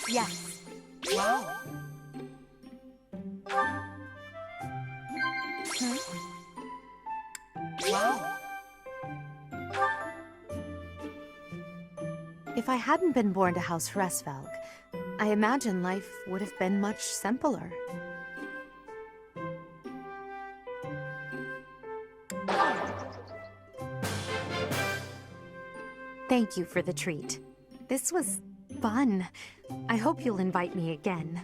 S9: Yes. Wow. Wow. If I hadn't been born to House Hresvelg, I imagine life would have been much simpler. Thank you for the treat. This was fun. I hope you'll invite me again.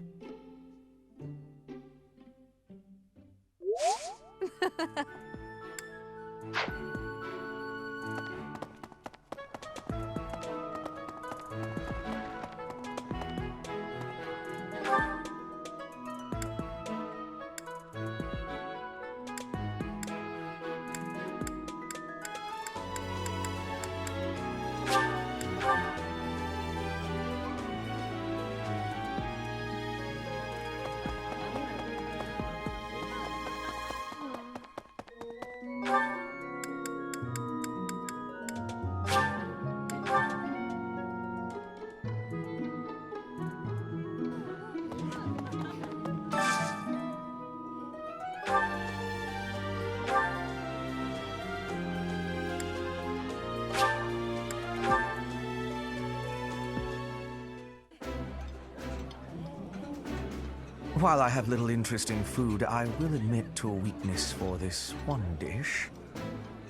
S5: While I have little interest in food, I will admit to a weakness for this one dish.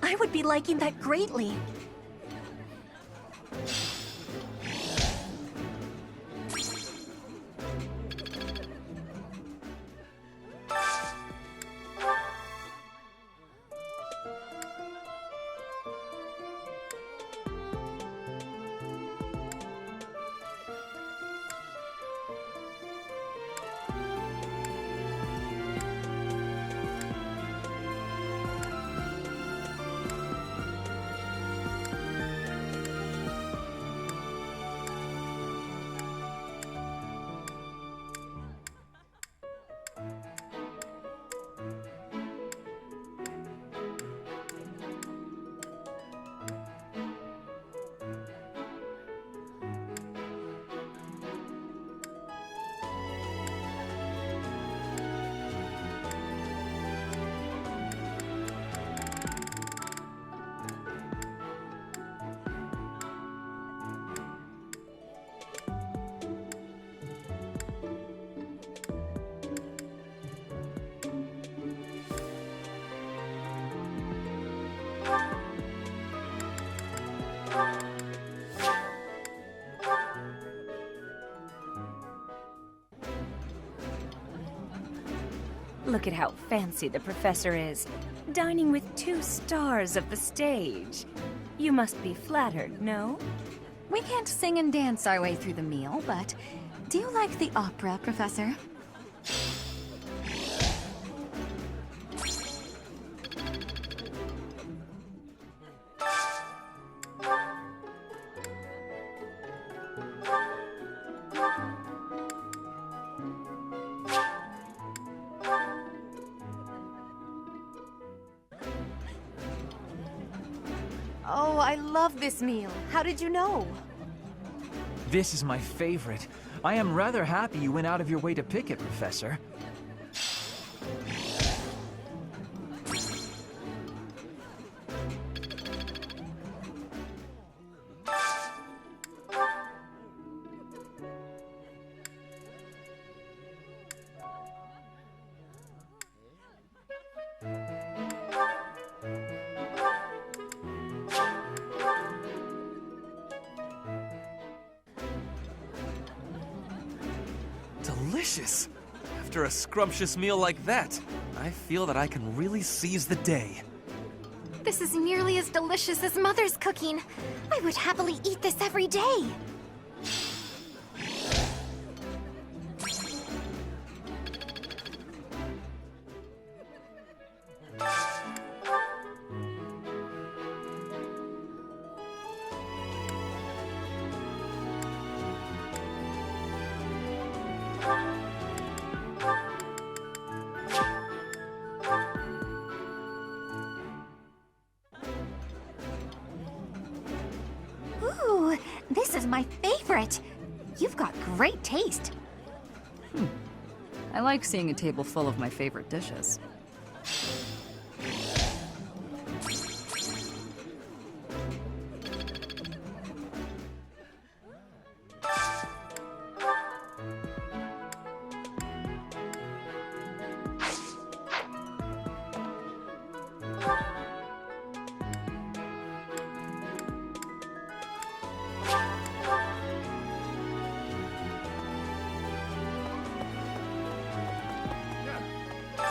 S18: I would be liking that greatly.
S14: Look at how fancy the professor is, dining with 2 stars of the stage. You must be flattered, no?
S13: We can't sing and dance our way through the meal, but do you like the opera, Professor?
S9: Oh, I love this meal. How did you know?
S3: This is my favorite. I am rather happy you went out of your way to pick it, Professor.
S7: Delicious! After a scrumptious meal like that, I feel that I can really seize the day.
S20: This is nearly as delicious as Mother's cooking. I would happily eat this every day. Ooh, this is my favorite. You've got great taste.
S22: I like seeing a table full of my favorite dishes.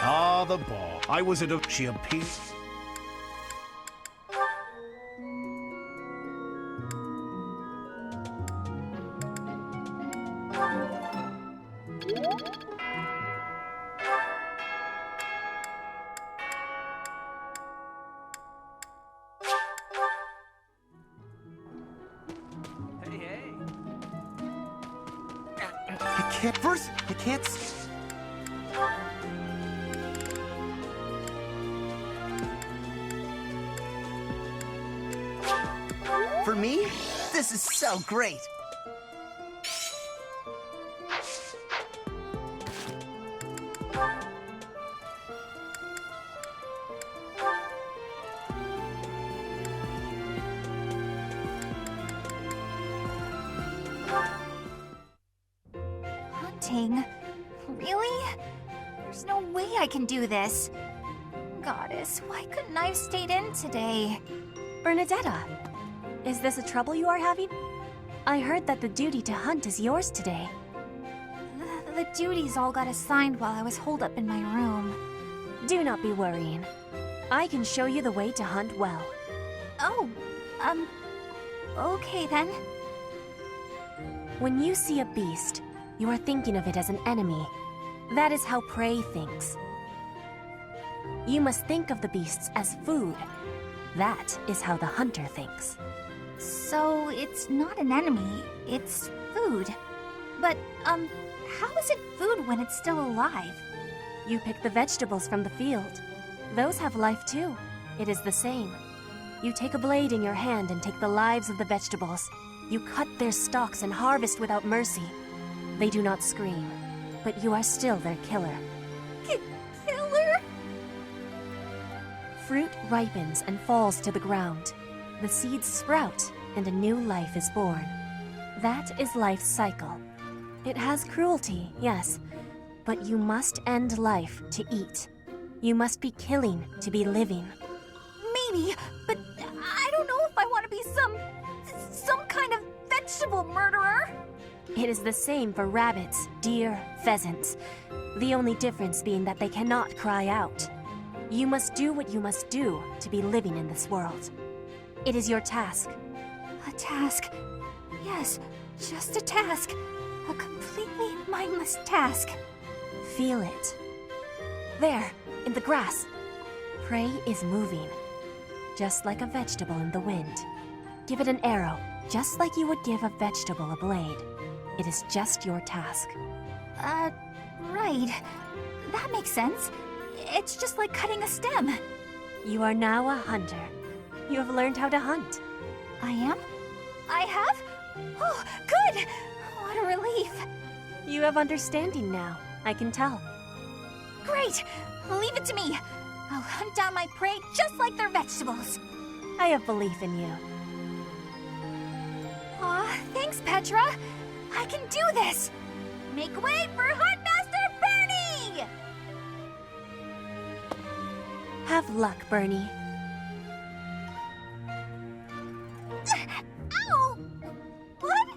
S2: Ah, the ball. I was at a... She appeared...
S8: I can't... First, I can't... For me, this is so great.
S1: Hunting? Really? There's no way I can do this. Goddess, why couldn't I have stayed in today?
S18: Bernadetta, is this a trouble you are having? I heard that the duty to hunt is yours today.
S1: The duties all got assigned while I was holed up in my room.
S18: Do not be worrying. I can show you the way to hunt well.
S1: Oh, okay then.
S18: When you see a beast, you are thinking of it as an enemy. That is how prey thinks. You must think of the beasts as food. That is how the hunter thinks.
S1: So it's not an enemy, it's food. But, how is it food when it's still alive?
S18: You pick the vegetables from the field. Those have life too. It is the same. You take a blade in your hand and take the lives of the vegetables. You cut their stalks and harvest without mercy. They do not scream, but you are still their killer.
S1: Killer?
S18: Fruit ripens and falls to the ground. The seeds sprout, and a new life is born. That is life's cycle. It has cruelty, yes, but you must end life to eat. You must be killing to be living.
S1: Maybe, but I don't know if I want to be some kind of vegetable murderer.
S18: It is the same for rabbits, deer, pheasants. The only difference being that they cannot cry out. You must do what you must do to be living in this world. It is your task.
S1: A task. Yes, just a task. A completely mindless task.
S18: Feel it. There, in the grass. Prey is moving, just like a vegetable in the wind. Give it an arrow, just like you would give a vegetable a blade. It is just your task.
S1: Right. That makes sense. It's just like cutting a stem.
S18: You are now a hunter. You have learned how to hunt.
S1: I am? I have? Oh, good! What a relief.
S18: You have understanding now, I can tell.
S1: Great! Leave it to me. I'll hunt down my prey just like they're vegetables.
S18: I have belief in you.
S1: Aw, thanks, Petra. I can do this. Make way for Huntmaster Bernie!
S18: Have luck, Bernie.
S1: Ow! What?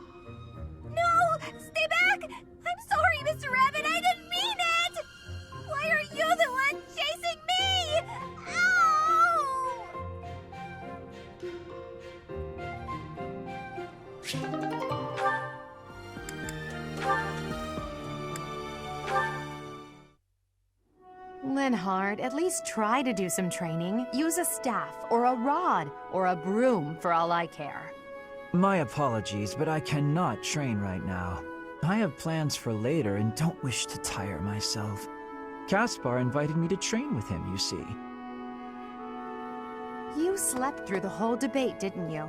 S1: No! Stay back! I'm sorry, Mr. Rabbit, I didn't mean it! Why are you the one chasing me?
S9: Linhard, at least try to do some training. Use a staff, or a rod, or a broom, for all I care.
S3: My apologies, but I cannot train right now. I have plans for later and don't wish to tire myself. Caspar invited me to train with him, you see.
S9: You slept through the whole debate, didn't you?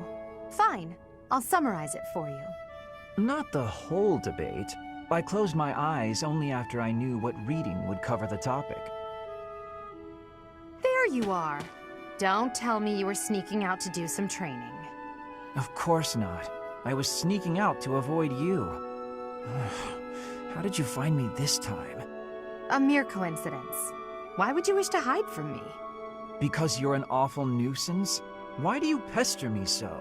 S9: Fine. I'll summarize it for you.
S3: Not the whole debate. I closed my eyes only after I knew what reading would cover the topic.
S9: There you are. Don't tell me you were sneaking out to do some training.
S3: Of course not. I was sneaking out to avoid you. How did you find me this time?
S9: A mere coincidence. Why would you wish to hide from me?
S3: Because you're an awful nuisance? Why do you pester me so?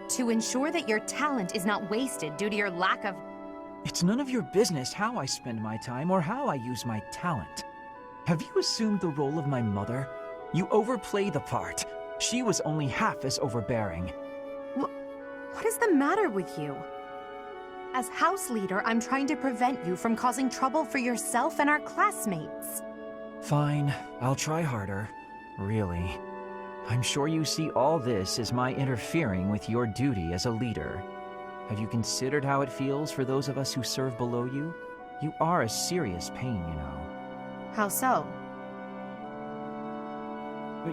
S9: To ensure that your talent is not wasted due to your lack of...
S3: It's none of your business how I spend my time or how I use my talent. Have you assumed the role of my mother? You overplay the part. She was only half as overbearing.
S9: What is the matter with you? As house leader, I'm trying to prevent you from causing trouble for yourself and our classmates.
S3: Fine, I'll try harder. Really. I'm sure you see all this as my interfering with your duty as a leader. Have you considered how it feels for those of us who serve below you? You are a serious pain, you know.
S9: How so?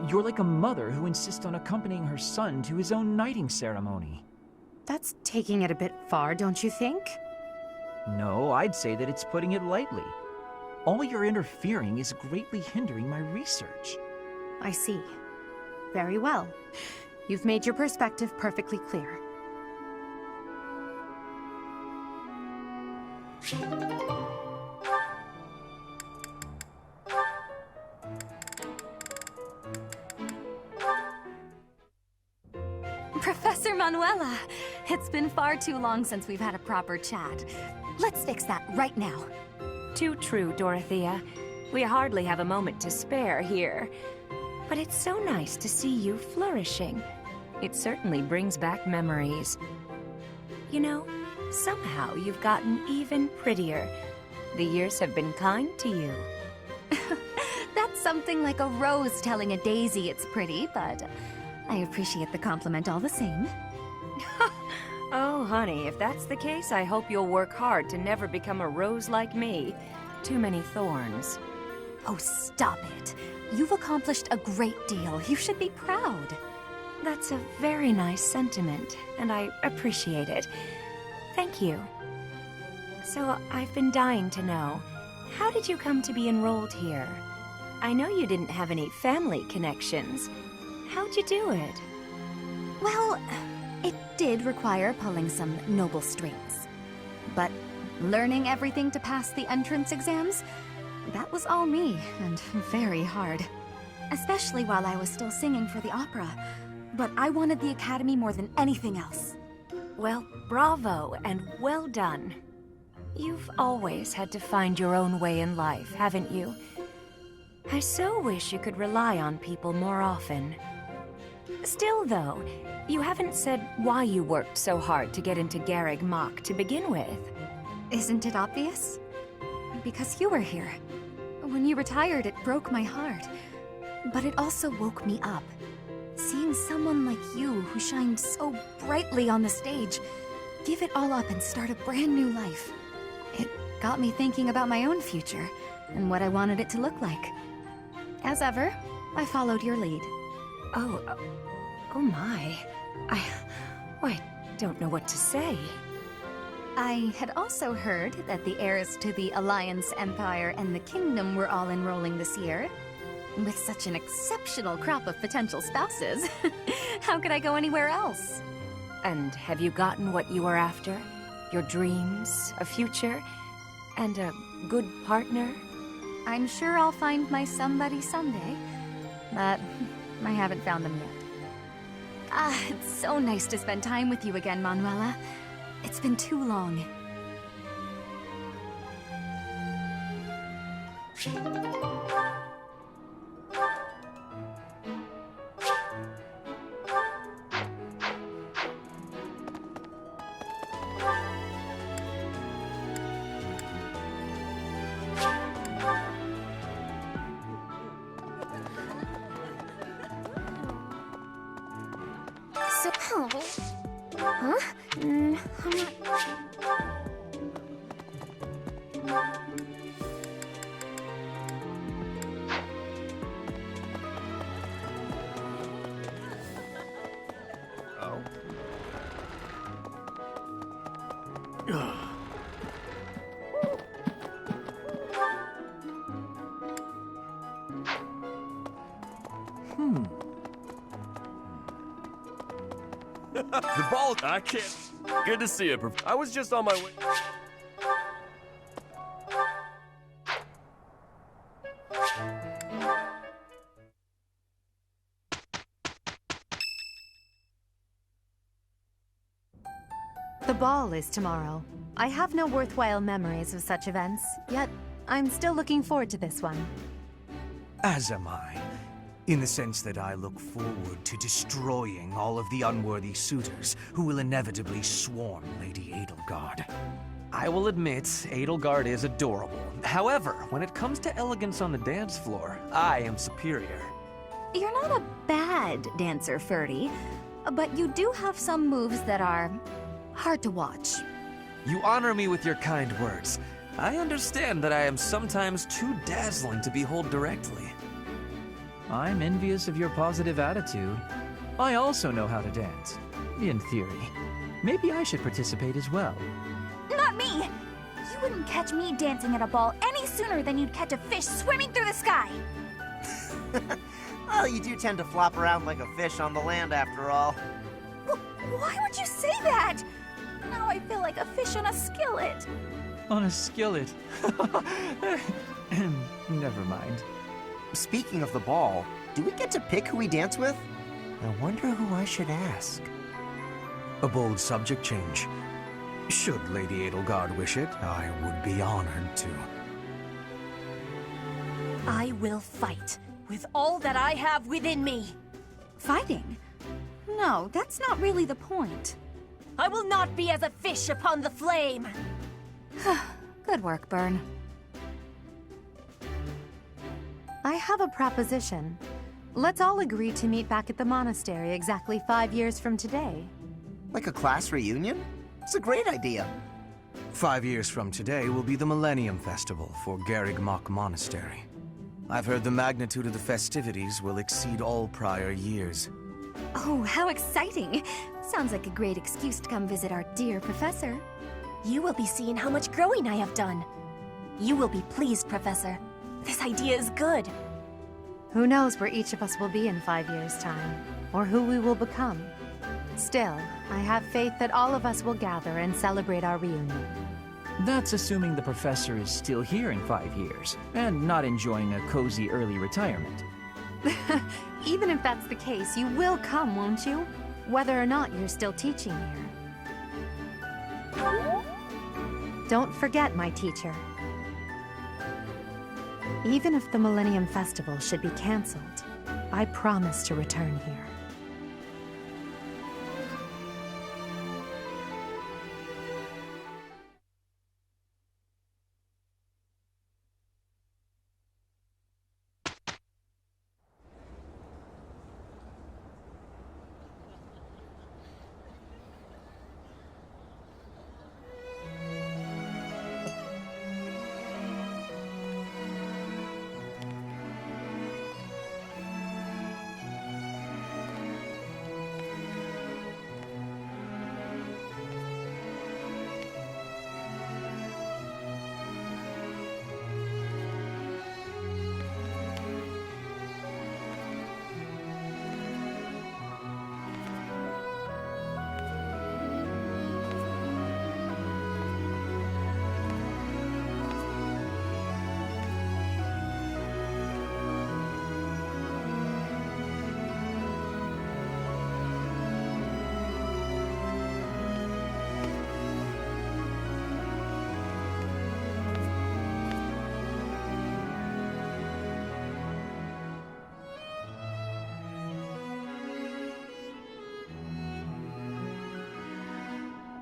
S3: You're like a mother who insists on accompanying her son to his own knighting ceremony.
S9: That's taking it a bit far, don't you think?
S3: No, I'd say that it's putting it lightly. All your interfering is greatly hindering my research.
S9: I see. Very well. You've made your perspective perfectly clear.
S14: Professor Manuela, it's been far too long since we've had a proper chat. Let's fix that right now.
S22: Too true, Dorothea. We hardly have a moment to spare here. But it's so nice to see you flourishing. It certainly brings back memories. You know, somehow you've gotten even prettier. The years have been kind to you.
S14: That's something like a rose telling a daisy it's pretty, but I appreciate the compliment all the same.
S22: Oh, honey, if that's the case, I hope you'll work hard to never become a rose like me. Too many thorns.
S14: Oh, stop it. You've accomplished a great deal. You should be proud.
S22: That's a very nice sentiment, and I appreciate it. Thank you. So, I've been dying to know, how did you come to be enrolled here? I know you didn't have any family connections. How'd you do it?
S14: Well, it did require pulling some noble strings. But learning everything to pass the entrance exams, that was all me, and very hard. Especially while I was still singing for the opera. But I wanted the academy more than anything else.
S22: Well, bravo, and well done. You've always had to find your own way in life, haven't you? I so wish you could rely on people more often. Still, though, you haven't said why you worked so hard to get into Garreg Mach to begin with.
S1: Isn't it obvious? Because you were here. When you retired, it broke my heart. But it also woke me up. Seeing someone like you, who shined so brightly on the stage, give it all up and start a brand new life. It got me thinking about my own future, and what I wanted it to look like. As ever, I followed your lead.
S22: Oh my. I don't know what to say.
S1: I had also heard that the heirs to the Alliance, Empire, and the Kingdom were all enrolling this year. With such an exceptional crop of potential spouses, how could I go anywhere else?
S22: And have you gotten what you were after? Your dreams, a future, and a good partner?
S1: I'm sure I'll find my somebody someday, but I haven't found them yet. It's so nice to spend time with you again, Manuela. It's been too long.
S18: Huh? I'm not...
S15: The ball... I can't... Good to see you, I was just on my way...
S9: The ball is tomorrow. I have no worthwhile memories of such events, yet I'm still looking forward to this one.
S5: As am I. In the sense that I look forward to destroying all of the unworthy suitors who will inevitably swarm Lady Edelgard. I will admit, Edelgard is adorable. However, when it comes to elegance on the dance floor, I am superior.
S1: You're not a bad dancer, Ferdy, but you do have some moves that are hard to watch.
S5: You honor me with your kind words. I understand that I am sometimes too dazzling to behold directly.
S3: I'm envious of your positive attitude. I also know how to dance, in theory. Maybe I should participate as well.
S1: Not me! You wouldn't catch me dancing at a ball any sooner than you'd catch a fish swimming through the sky!
S8: Well, you do tend to flop around like a fish on the land after all.
S1: Why would you say that? Now I feel like a fish on a skillet.
S3: On a skillet. Never mind.
S8: Speaking of the ball, do we get to pick who we dance with? I wonder who I should ask.
S5: A bold subject change. Should Lady Edelgard wish it, I would be honored to.
S13: I will fight with all that I have within me.
S1: Fighting? No, that's not really the point.
S13: I will not be as a fish upon the flame.
S1: Good work, Byrne.
S9: I have a proposition. Let's all agree to meet back at the monastery exactly 5 years from today.
S8: Like a class reunion? It's a great idea.
S5: 5 years from today will be the Millennium Festival for Garreg Mach Monastery. I've heard the magnitude of the festivities will exceed all prior years.
S1: Oh, how exciting! Sounds like a great excuse to come visit our dear professor.
S18: You will be seeing how much growing I have done. You will be pleased, Professor. This idea is good.
S9: Who knows where each of us will be in 5 years' time, or who we will become. Still, I have faith that all of us will gather and celebrate our reunion.
S3: That's assuming the professor is still here in 5 years, and not enjoying a cozy early retirement.
S9: Even if that's the case, you will come, won't you? Whether or not you're still teaching here. Don't forget, my teacher. Even if the Millennium Festival should be cancelled, I promise to return here.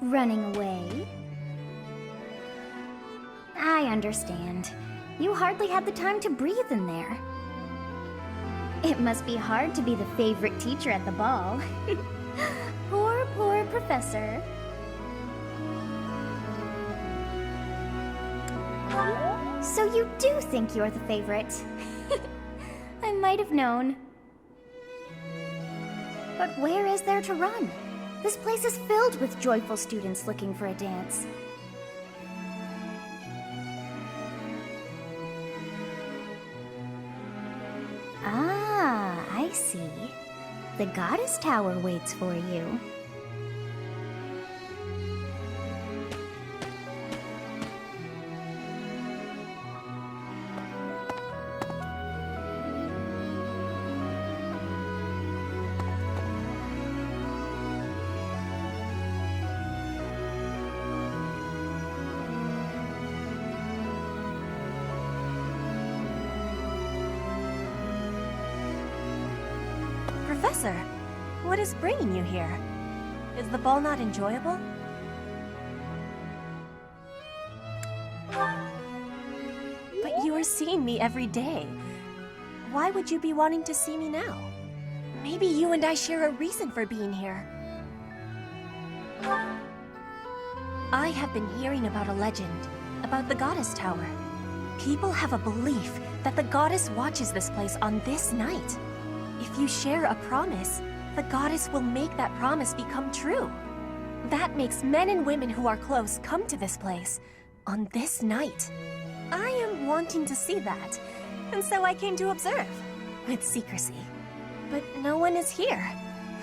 S1: Running away? I understand. You hardly had the time to breathe in there. It must be hard to be the favorite teacher at the ball. Poor professor. So you do think you're the favorite? I might have known. But where is there to run? This place is filled with joyful students looking for a dance. Ah, I see. The Goddess Tower waits for you.
S18: Professor, what is bringing you here? Is the ball not enjoyable? But you are seeing me every day. Why would you be wanting to see me now? Maybe you and I share a reason for being here. I have been hearing about a legend, about the Goddess Tower. People have a belief that the Goddess watches this place on this night. If you share a promise, the Goddess will make that promise become true. That makes men and women who are close come to this place on this night. I am wanting to see that, and so I came to observe, with secrecy. But no one is here.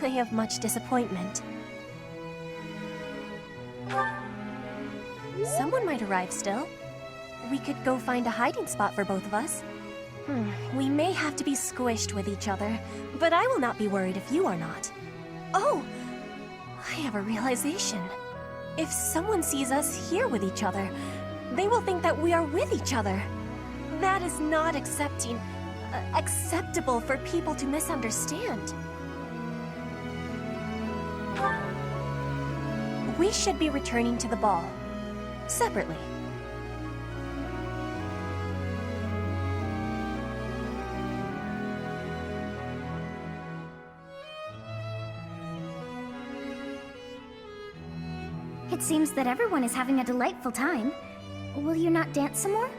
S18: I have much disappointment. Someone might arrive still. We could go find a hiding spot for both of us. We may have to be squished with each other, but I will not be worried if you are not. Oh! I have a realization. If someone sees us here with each other, they will think that we are with each other. That is not acceptable for people to misunderstand. We should be returning to the ball. Separately.
S1: It seems that everyone is having a delightful time. Will you not dance some more?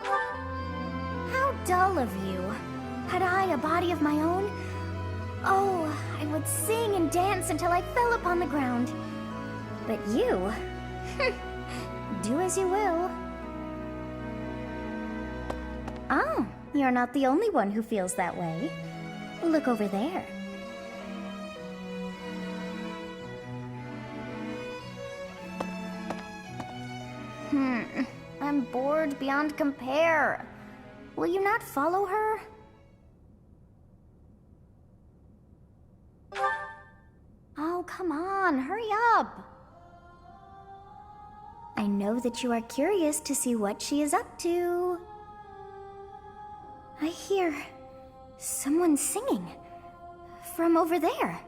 S1: How dull of you. Had I a body of my own? Oh, I would sing and dance until I fell upon the ground. But you... do as you will. Oh, you're not the only one who feels that way. Look over there. I'm bored beyond compare. Will you not follow her? Oh, come on, hurry up. I know that you are curious to see what she is up to. I hear someone singing from over there.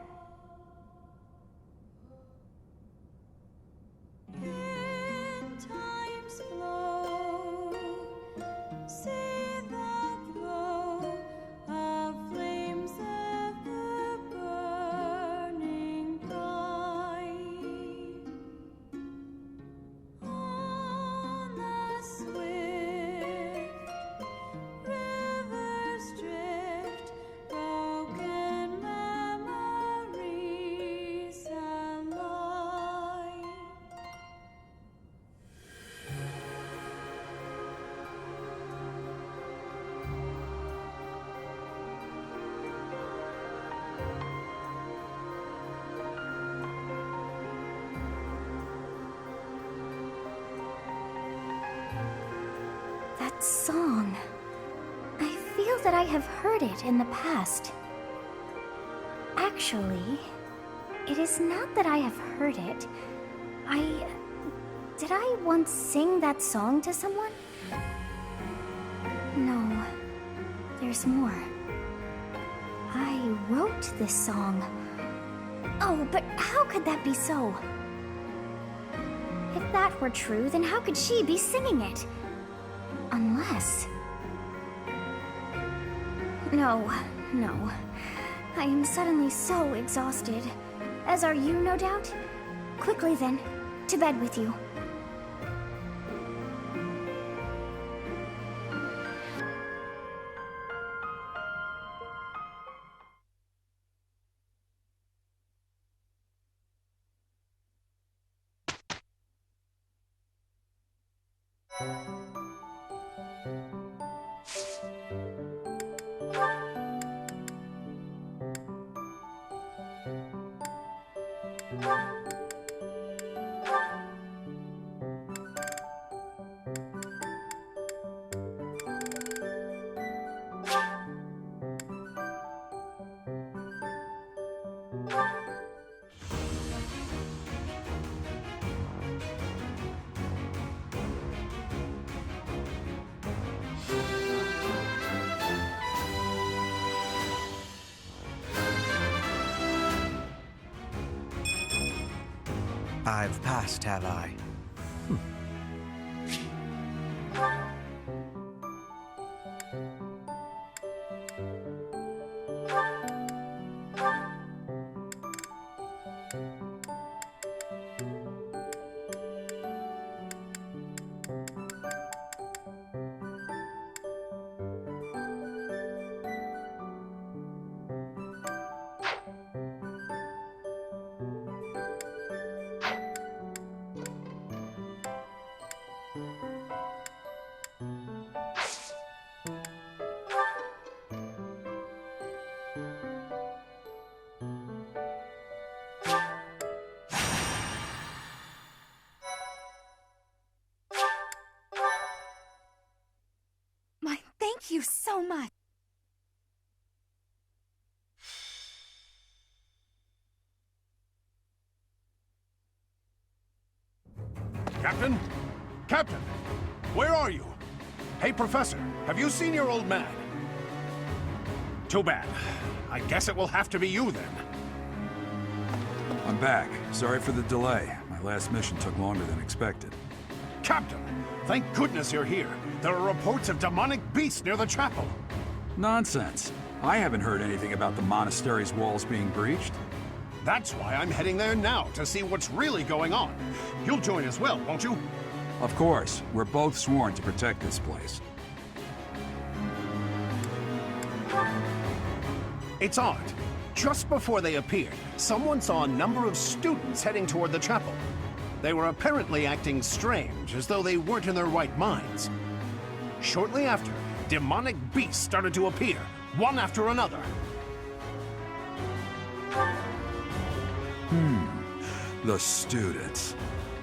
S1: That song. I feel that I have heard it in the past. Actually, it is not that I have heard it. Did I once sing that song to someone? No. There's more. I wrote this song. Oh, but how could that be so? If that were true, then how could she be singing it? Unless... No. I am suddenly so exhausted. As are you, no doubt? Quickly then, to bed with you.
S5: I've passed, have I?
S1: Thank you so much.
S2: Captain? Captain! Where are you? Hey, Professor, have you seen your old man? Too bad. I guess it will have to be you then.
S12: I'm back. Sorry for the delay. My last mission took longer than expected.
S2: Captain! Thank goodness you're here. There are reports of demonic beasts near the chapel.
S12: Nonsense. I haven't heard anything about the monastery's walls being breached.
S2: That's why I'm heading there now, to see what's really going on. You'll join as well, won't you?
S12: Of course. We're both sworn to protect this place.
S2: It's odd. Just before they appeared, someone saw a number of students heading toward the chapel. They were apparently acting strange, as though they weren't in their right minds. Shortly after, demonic beasts started to appear, one after another.
S12: The students.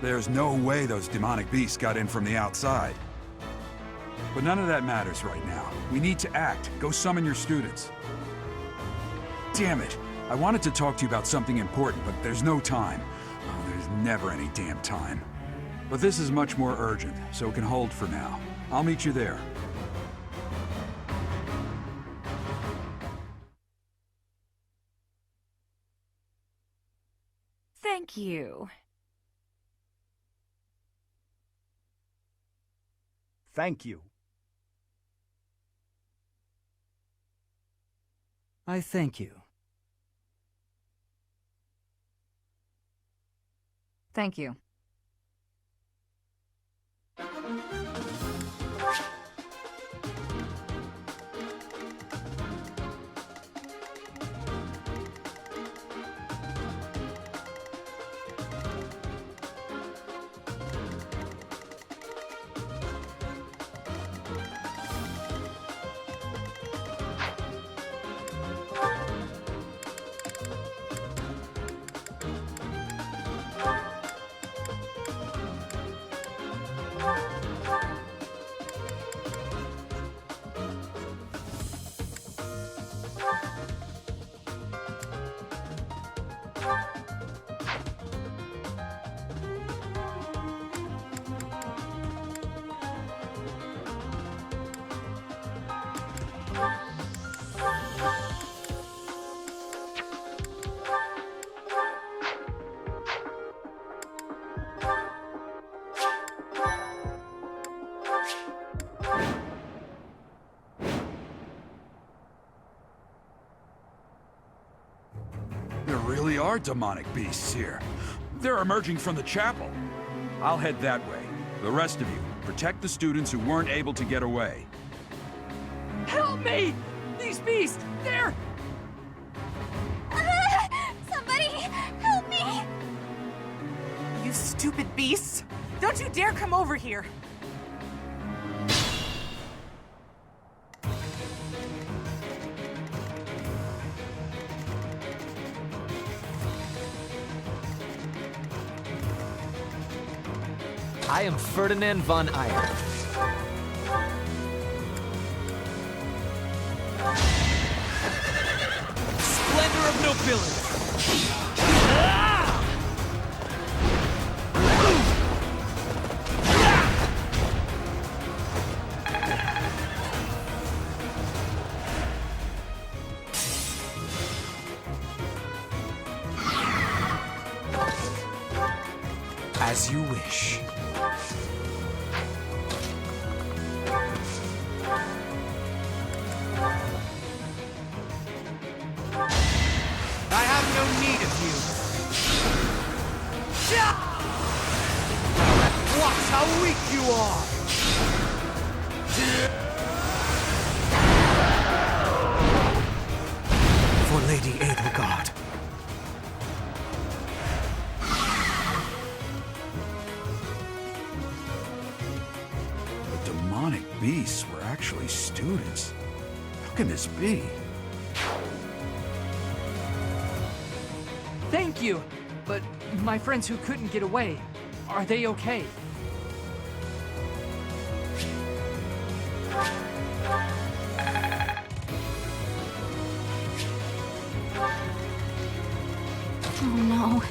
S12: There's no way those demonic beasts got in from the outside. But none of that matters right now. We need to act. Go summon your students. Damn it! I wanted to talk to you about something important, but there's no time. Oh, there's never any damn time. But this is much more urgent, so it can hold for now. I'll meet you there.
S22: Thank you.
S4: Thank you.
S16: I thank you.
S6: Thank you.
S12: There really are demonic beasts here. They're emerging from the chapel. I'll head that way. The rest of you, protect the students who weren't able to get away.
S3: Help me! These beasts, they're...
S1: Somebody, help me!
S21: You stupid beasts! Don't you dare come over here!
S7: I am Ferdinand von Eyre.
S5: Splendor of nobility! As you wish. I have no need of you. Watch how weak you are! For Lady Edelgard.
S12: The demonic beasts were actually students. How can this be?
S3: Thank you! But my friends who couldn't get away, are they okay?
S1: Oh no.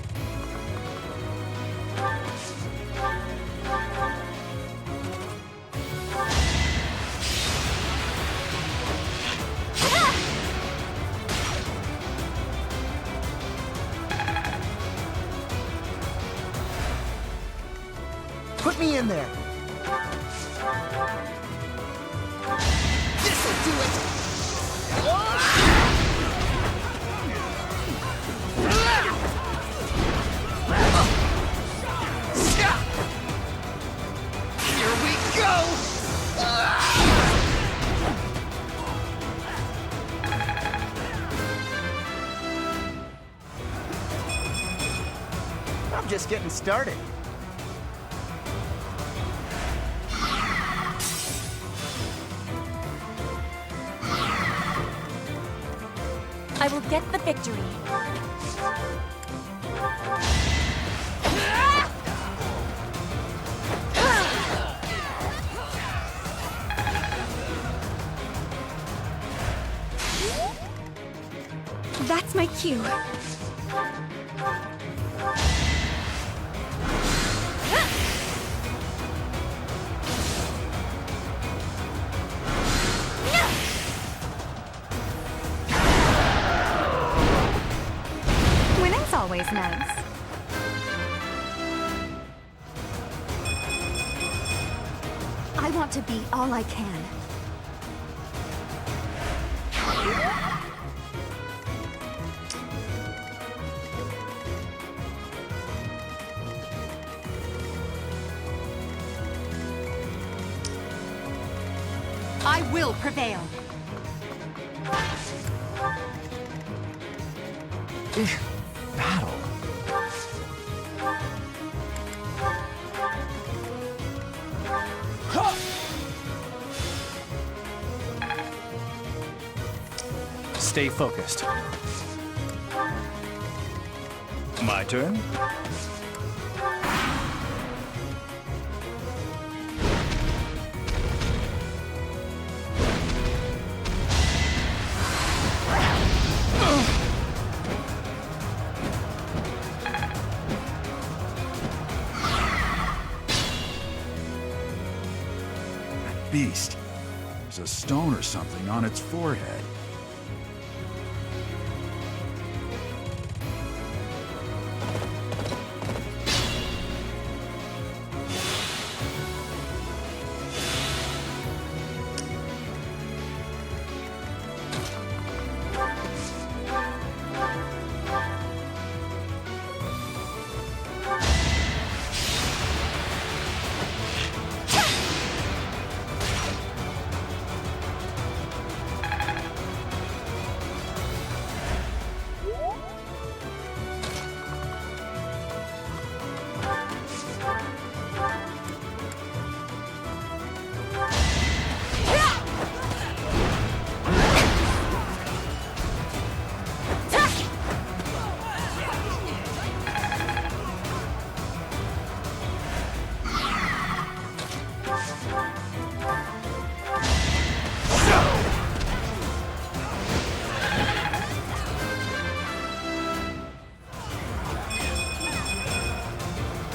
S8: Put me in there. This'll do it. Here we go. I'm just getting started.
S18: I will get the victory.
S13: That's my cue. Winning's always nice. I want to be all I can. I will prevail.
S3: Battle.
S7: Stay focused.
S4: My turn?
S12: Beast. There's a stone or something on its forehead.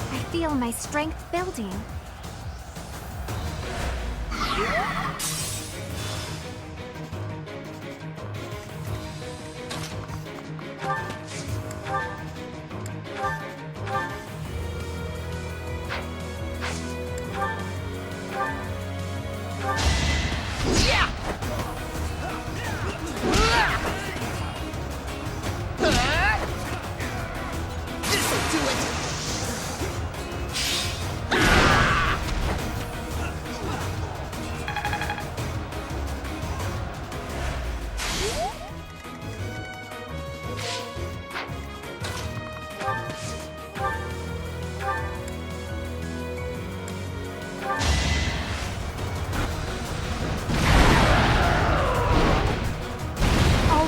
S20: I feel my strength building.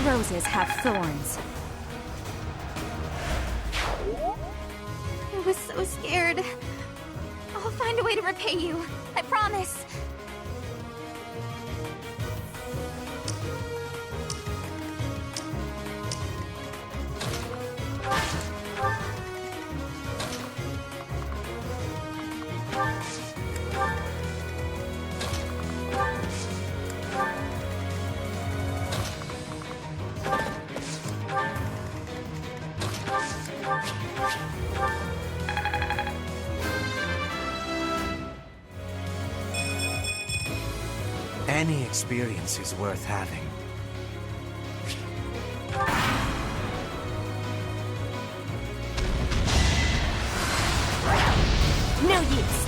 S13: Roses have thorns.
S20: I was so scared. I'll find a way to repay you. I promise.
S5: Any experience is worth having.
S13: No use.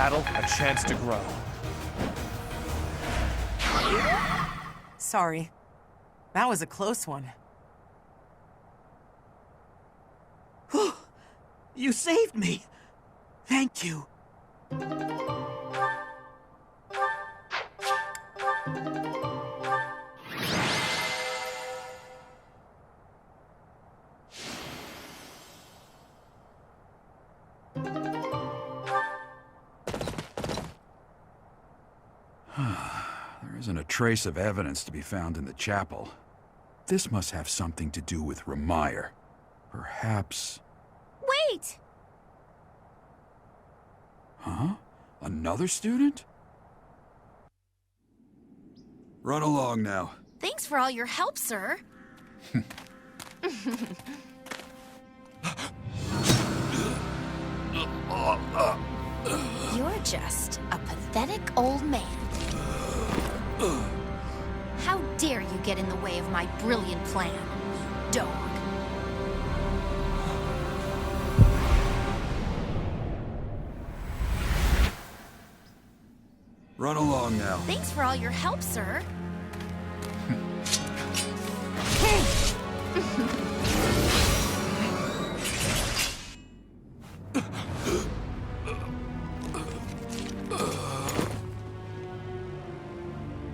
S17: battle a chance to grow.
S6: Sorry. That was a close one.
S11: You saved me! Thank you.
S12: There isn't a trace of evidence to be found in the chapel. This must have something to do with Remire. Perhaps...
S1: Wait!
S12: Huh? Another student? Run along now.
S18: Thanks for all your help, sir. You're just a pathetic old man. How dare you get in the way of my brilliant plan, you dog.
S12: Run along now.
S18: Thanks for all your help, sir.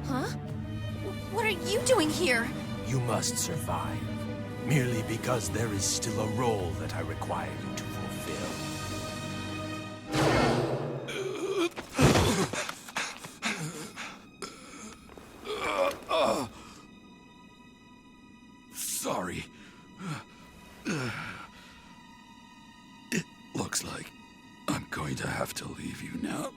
S18: Huh? What are you doing here?
S5: You must survive, merely because there is still a role that I require you to fulfill.
S12: Sorry. It looks like I'm going to have to leave you now.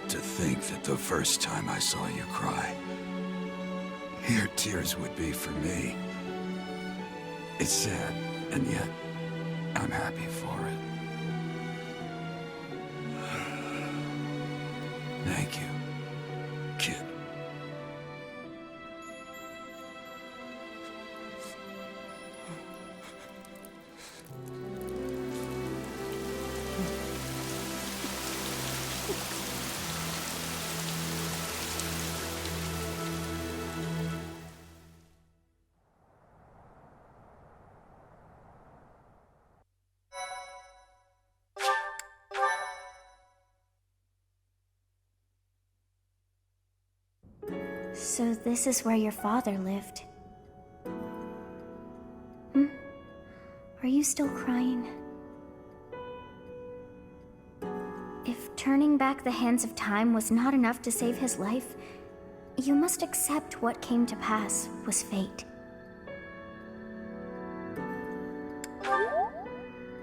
S12: To think that the first time I saw you cry, your tears would be for me. It's sad, and yet I'm happy for it. Thank you, kid.
S1: So this is where your father lived. Are you still crying? If turning back the hands of time was not enough to save his life, you must accept what came to pass was fate.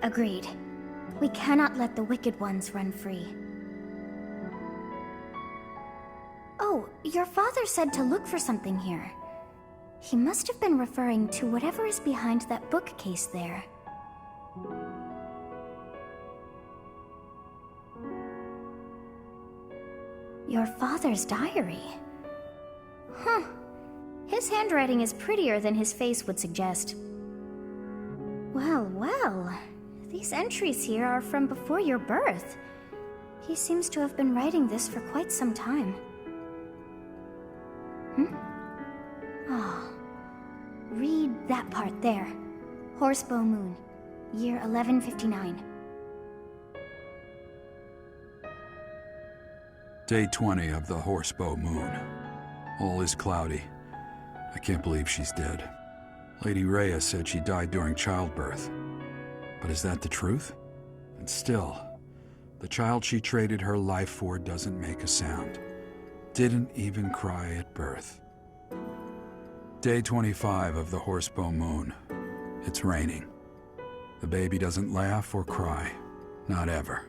S1: Agreed. We cannot let the wicked ones run free. Oh, your father said to look for something here. He must have been referring to whatever is behind that bookcase there. Your father's diary. Huh. His handwriting is prettier than his face would suggest. Well, well. These entries here are from before your birth. He seems to have been writing this for quite some time. Read that part there. Horsebow Moon, year 1159.
S12: Day 20 of the Horsebow Moon. All is cloudy. I can't believe she's dead. Lady Rhea said she died during childbirth. But is that the truth? And still, the child she traded her life for doesn't make a sound. Didn't even cry at birth. Day 25 of the Horsebow Moon. It's raining. The baby doesn't laugh or cry. Not ever.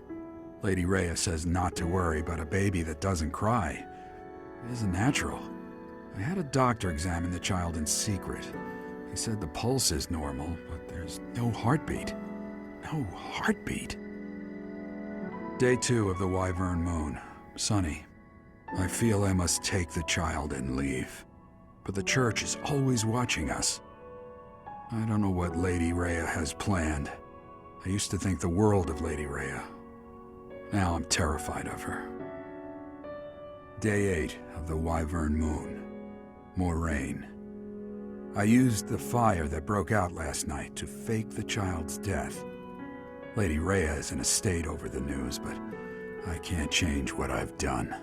S12: Lady Rhea says not to worry about a baby that doesn't cry. It isn't natural. I had a doctor examine the child in secret. He said the pulse is normal, but there's no heartbeat. No heartbeat. Day 2 of the Wyvern Moon. Sunny. I feel I must take the child and leave. But the church is always watching us. I don't know what Lady Rhea has planned. I used to think the world of Lady Rhea. Now I'm terrified of her. Day 8 of the Wyvern Moon. More rain. I used the fire that broke out last night to fake the child's death. Lady Rhea is in a state over the news, but I can't change what I've done.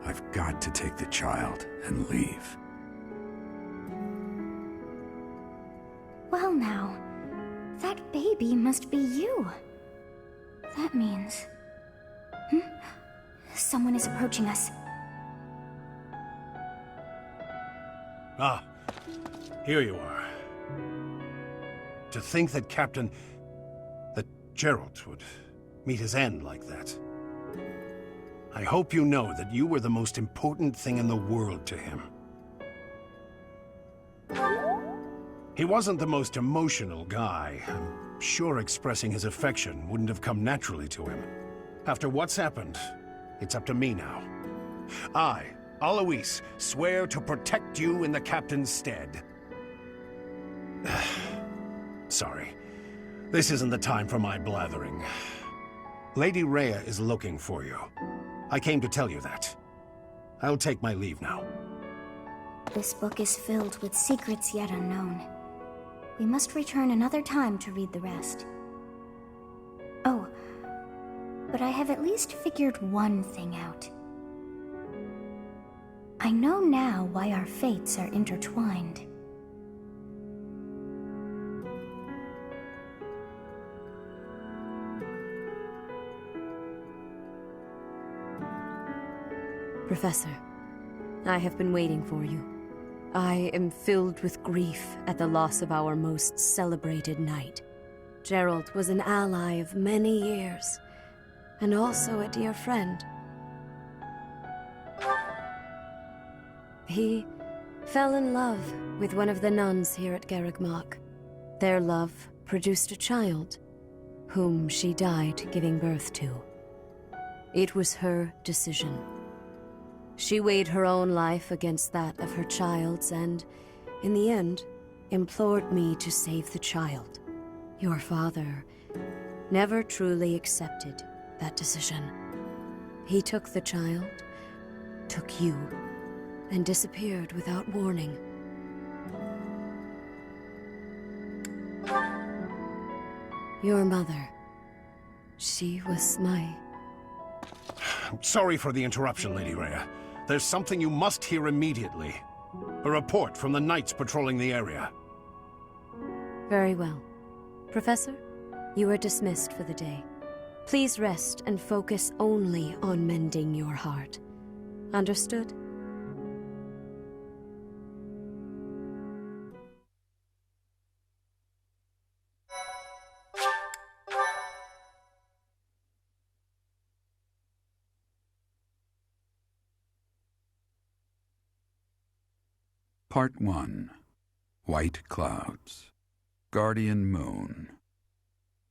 S12: I've got to take the child and leave.
S1: Well now, that baby must be you. That means... Someone is approaching us.
S2: Ah, here you are. To think that that Gerald would meet his end like that. I hope you know that you were the most important thing in the world to him. He wasn't the most emotional guy. I'm sure expressing his affection wouldn't have come naturally to him. After what's happened, it's up to me now. I, Alois, swear to protect you in the captain's stead. Sorry. This isn't the time for my blathering. Lady Rhea is looking for you. I came to tell you that. I'll take my leave now.
S1: This book is filled with secrets yet unknown. We must return another time to read the rest. Oh, but I have at least figured one thing out. I know now why our fates are intertwined.
S22: Professor, I have been waiting for you. I am filled with grief at the loss of our most celebrated knight. Gerald was an ally of many years, and also a dear friend. He fell in love with one of the nuns here at Garreg-Mach. Their love produced a child, whom she died giving birth to. It was her decision. She weighed her own life against that of her child's and, in the end, implored me to save the child. Your father never truly accepted that decision. He took the child, took you, and disappeared without warning. Your mother, she was my...
S2: Sorry for the interruption, Lady Rhea. There's something you must hear immediately. A report from the knights patrolling the area.
S22: Very well. Professor, you are dismissed for the day. Please rest and focus only on mending your heart. Understood?
S12: Part 1. White Clouds. Guardian Moon.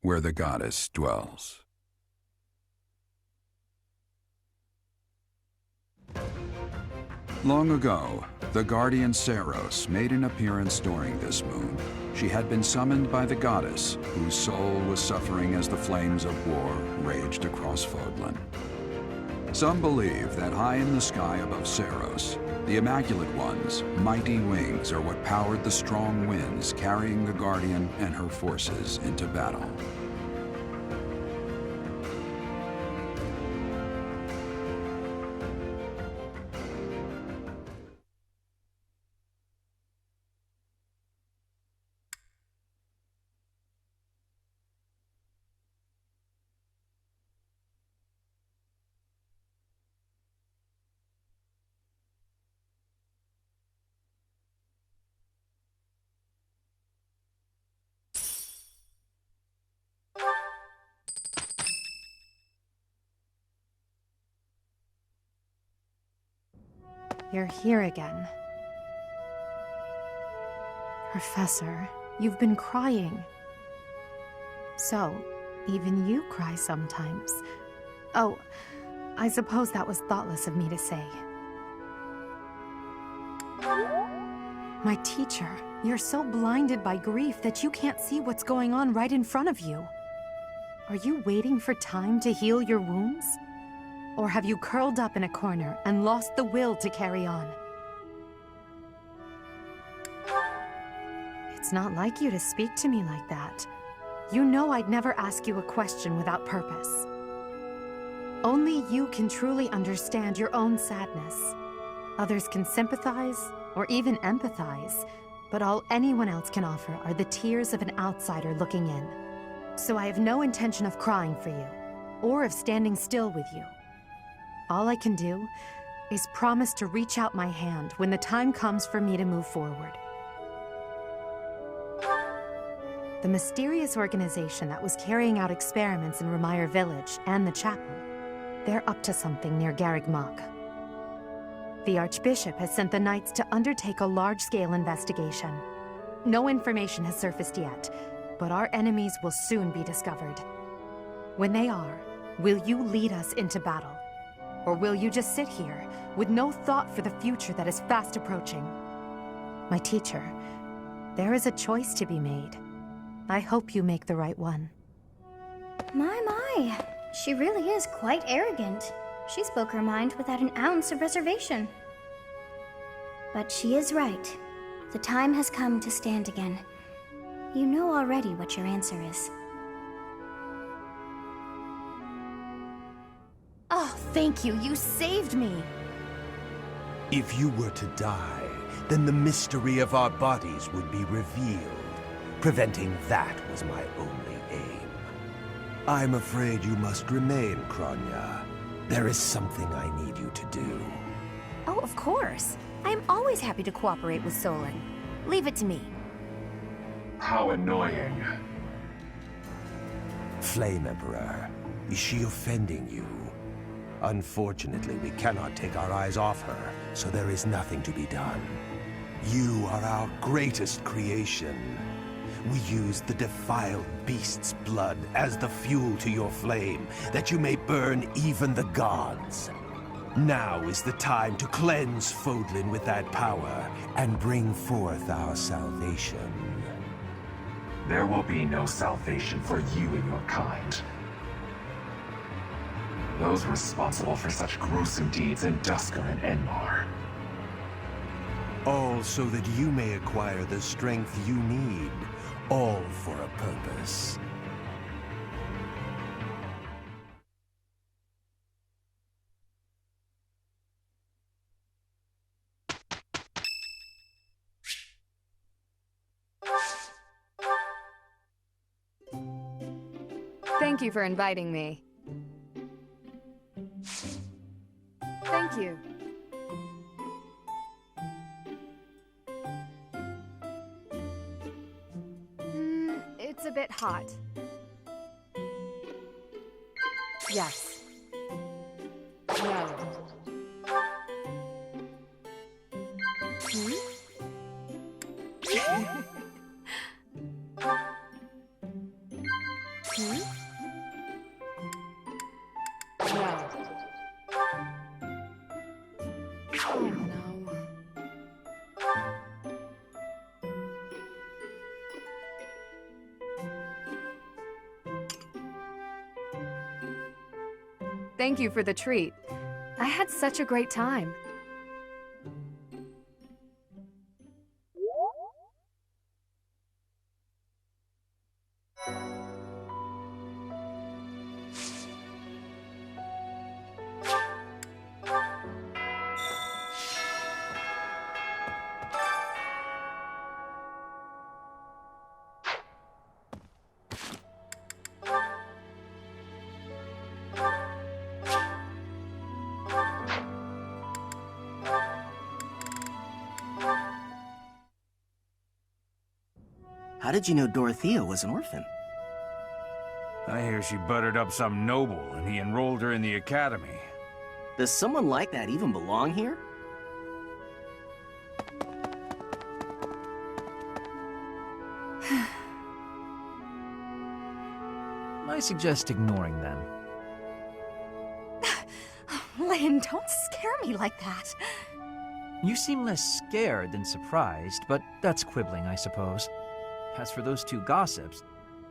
S12: Where the goddess dwells. Long ago, the guardian Seiros made an appearance during this moon. She had been summoned by the goddess, whose soul was suffering as the flames of war raged across Fodlan. Some believe that high in the sky above Seiros, the Immaculate One's mighty wings are what powered the strong winds carrying the Guardian and her forces into battle.
S9: You're here again. Professor, you've been crying. So, even you cry sometimes. Oh, I suppose that was thoughtless of me to say. My teacher, you're so blinded by grief that you can't see what's going on right in front of you. Are you waiting for time to heal your wounds? Or have you curled up in a corner and lost the will to carry on? It's not like you to speak to me like that. You know I'd never ask you a question without purpose. Only you can truly understand your own sadness. Others can sympathize, or even empathize, but all anyone else can offer are the tears of an outsider looking in. So I have no intention of crying for you, or of standing still with you. All I can do is promise to reach out my hand when the time comes for me to move forward. The mysterious organization that was carrying out experiments in Remire Village and the chapel, they're up to something near Garreg Mach. The Archbishop has sent the Knights to undertake a large-scale investigation. No information has surfaced yet, but our enemies will soon be discovered. When they are, will you lead us into battle? Or will you just sit here with no thought for the future that is fast approaching? My teacher, there is a choice to be made. I hope you make the right one.
S20: My. She really is quite arrogant. She spoke her mind without an ounce of reservation. But she is right. The time has come to stand again. You know already what your answer is.
S9: Oh, thank you. You saved me.
S16: If you were to die, then the mystery of our bodies would be revealed. Preventing that was my only aim. I'm afraid you must remain, Kronya. There is something I need you to do.
S18: Oh, of course. I am always happy to cooperate with Solon. Leave it to me.
S19: How annoying.
S16: Flame Emperor, is she offending you? Unfortunately, we cannot take our eyes off her, so there is nothing to be done. You are our greatest creation. We use the defiled beast's blood as the fuel to your flame, that you may burn even the gods. Now is the time to cleanse Fodlan with that power and bring forth our salvation.
S19: There will be no salvation for you and your kind. Those responsible for such gruesome deeds in Dusker and Enmar.
S16: All so that you may acquire the strength you need. All for a purpose.
S23: Thank you for inviting me. Thank you. It's a bit hot. Yes. No. Hmm? Hmm? No. Oh no. Thank you for the treat. I had such a great time.
S24: How did you know Dorothea was an orphan?
S25: I hear she buttered up some noble and he enrolled her in the academy.
S24: Does someone like that even belong here?
S3: I suggest ignoring them.
S1: Lynn, don't scare me like that.
S3: You seem less scared than surprised, but that's quibbling, I suppose. As for those two gossips,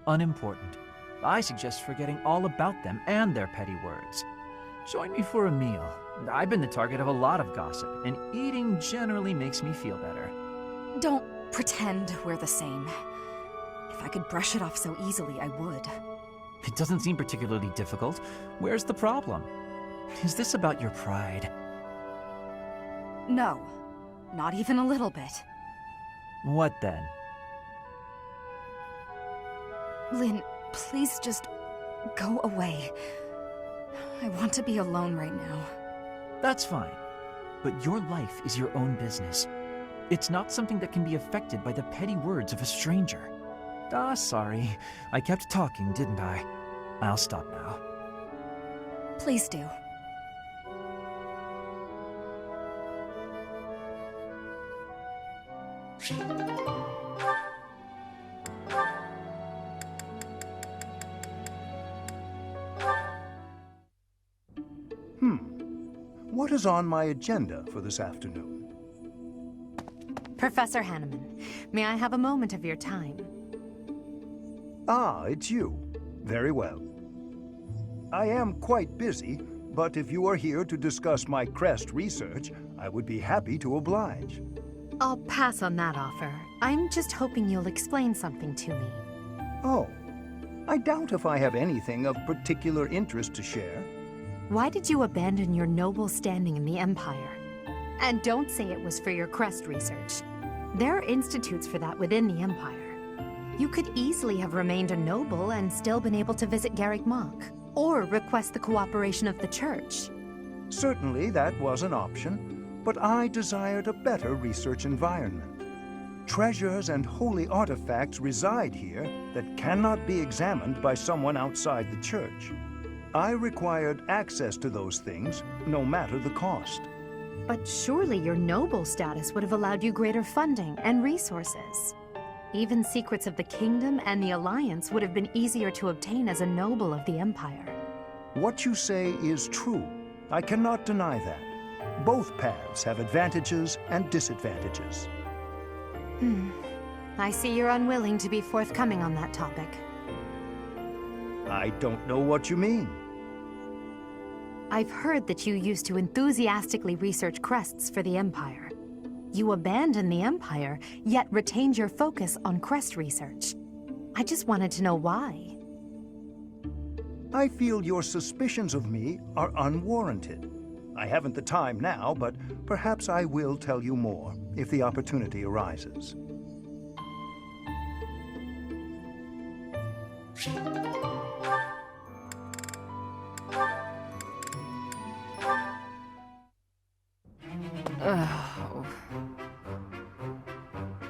S3: unimportant. I suggest forgetting all about them and their petty words. Join me for a meal. I've been the target of a lot of gossip, and eating generally makes me feel better.
S8: Don't pretend we're the same. If I could brush it off so easily, I would.
S3: It doesn't seem particularly difficult. Where's the problem? Is this about your pride?
S8: No, not even a little bit.
S3: What then?
S8: Lynn, please just go away. I want to be alone right now.
S3: That's fine. But your life is your own business. It's not something that can be affected by the petty words of a stranger. Sorry. I kept talking, didn't I? I'll stop now.
S8: Please do.
S4: What is on my agenda for this afternoon?
S9: Professor Hanneman, may I have a moment of your time?
S4: Ah, it's you. Very well. I am quite busy, but if you are here to discuss my crest research, I would be happy to oblige.
S9: I'll pass on that offer. I'm just hoping you'll explain something to me.
S4: Oh, I doubt if I have anything of particular interest to share.
S9: Why did you abandon your noble standing in the Empire? And don't say it was for your crest research. There are institutes for that within the Empire. You could easily have remained a noble and still been able to visit Garrick Mach, or request the cooperation of the Church.
S4: Certainly that was an option, but I desired a better research environment. Treasures and holy artifacts reside here that cannot be examined by someone outside the Church. I required access to those things, no matter the cost.
S9: But surely your noble status would have allowed you greater funding and resources. Even secrets of the Kingdom and the Alliance would have been easier to obtain as a noble of the Empire.
S4: What you say is true. I cannot deny that. Both paths have advantages and disadvantages.
S9: I see you're unwilling to be forthcoming on that topic.
S4: I don't know what you mean.
S9: I've heard that you used to enthusiastically research crests for the Empire. You abandoned the Empire, yet retained your focus on crest research. I just wanted to know why.
S4: I feel your suspicions of me are unwarranted. I haven't the time now, but perhaps I will tell you more if the opportunity arises.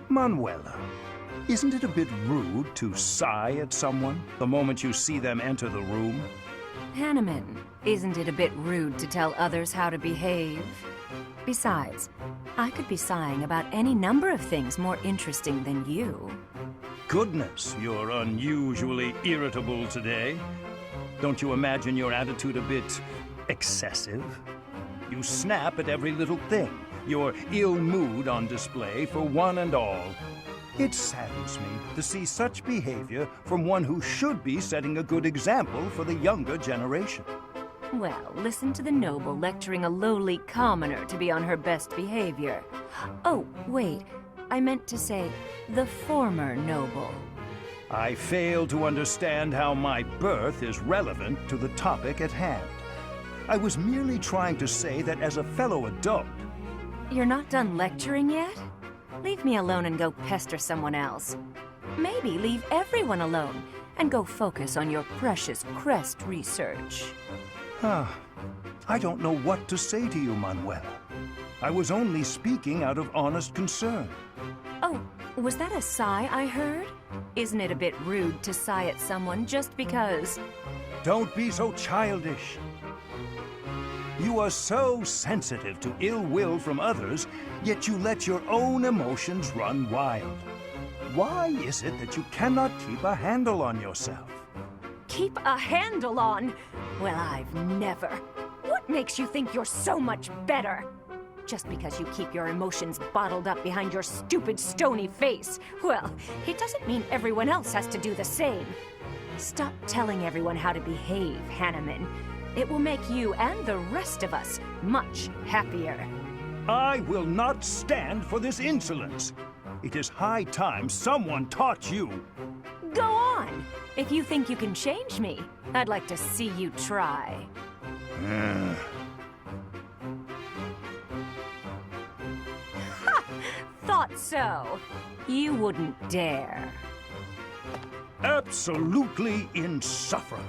S4: Manuela, isn't it a bit rude to sigh at someone the moment you see them enter the room?
S22: Hanneman, isn't it a bit rude to tell others how to behave? Besides, I could be sighing about any number of things more interesting than you.
S4: Goodness, you're unusually irritable today. Don't you imagine your attitude a bit excessive? You snap at every little thing, your ill mood on display for one and all. It saddens me to see such behavior from one who should be setting a good example for the younger generation.
S22: Well, listen to the noble lecturing a lowly commoner to be on her best behavior. Oh, wait, I meant to say the former noble.
S4: I fail to understand how my birth is relevant to the topic at hand. I was merely trying to say that as a fellow adult...
S22: You're not done lecturing yet? Leave me alone and go pester someone else. Maybe leave everyone alone and go focus on your precious crest research.
S4: I don't know what to say to you, Manuela. I was only speaking out of honest concern.
S22: Oh, was that a sigh I heard? Isn't it a bit rude to sigh at someone just because...
S4: Don't be so childish. You are so sensitive to ill will from others, yet you let your own emotions run wild. Why is it that you cannot keep a handle on yourself?
S22: Keep a handle on? Well, I've never. What makes you think you're so much better? Just because you keep your emotions bottled up behind your stupid, stony face, well, it doesn't mean everyone else has to do the same. Stop telling everyone how to behave, Hanneman. It will make you and the rest of us much happier.
S4: I will not stand for this insolence. It is high time someone taught you.
S22: Go on! If you think you can change me, I'd like to see you try. Ha! Thought so. You wouldn't dare.
S4: Absolutely insufferable.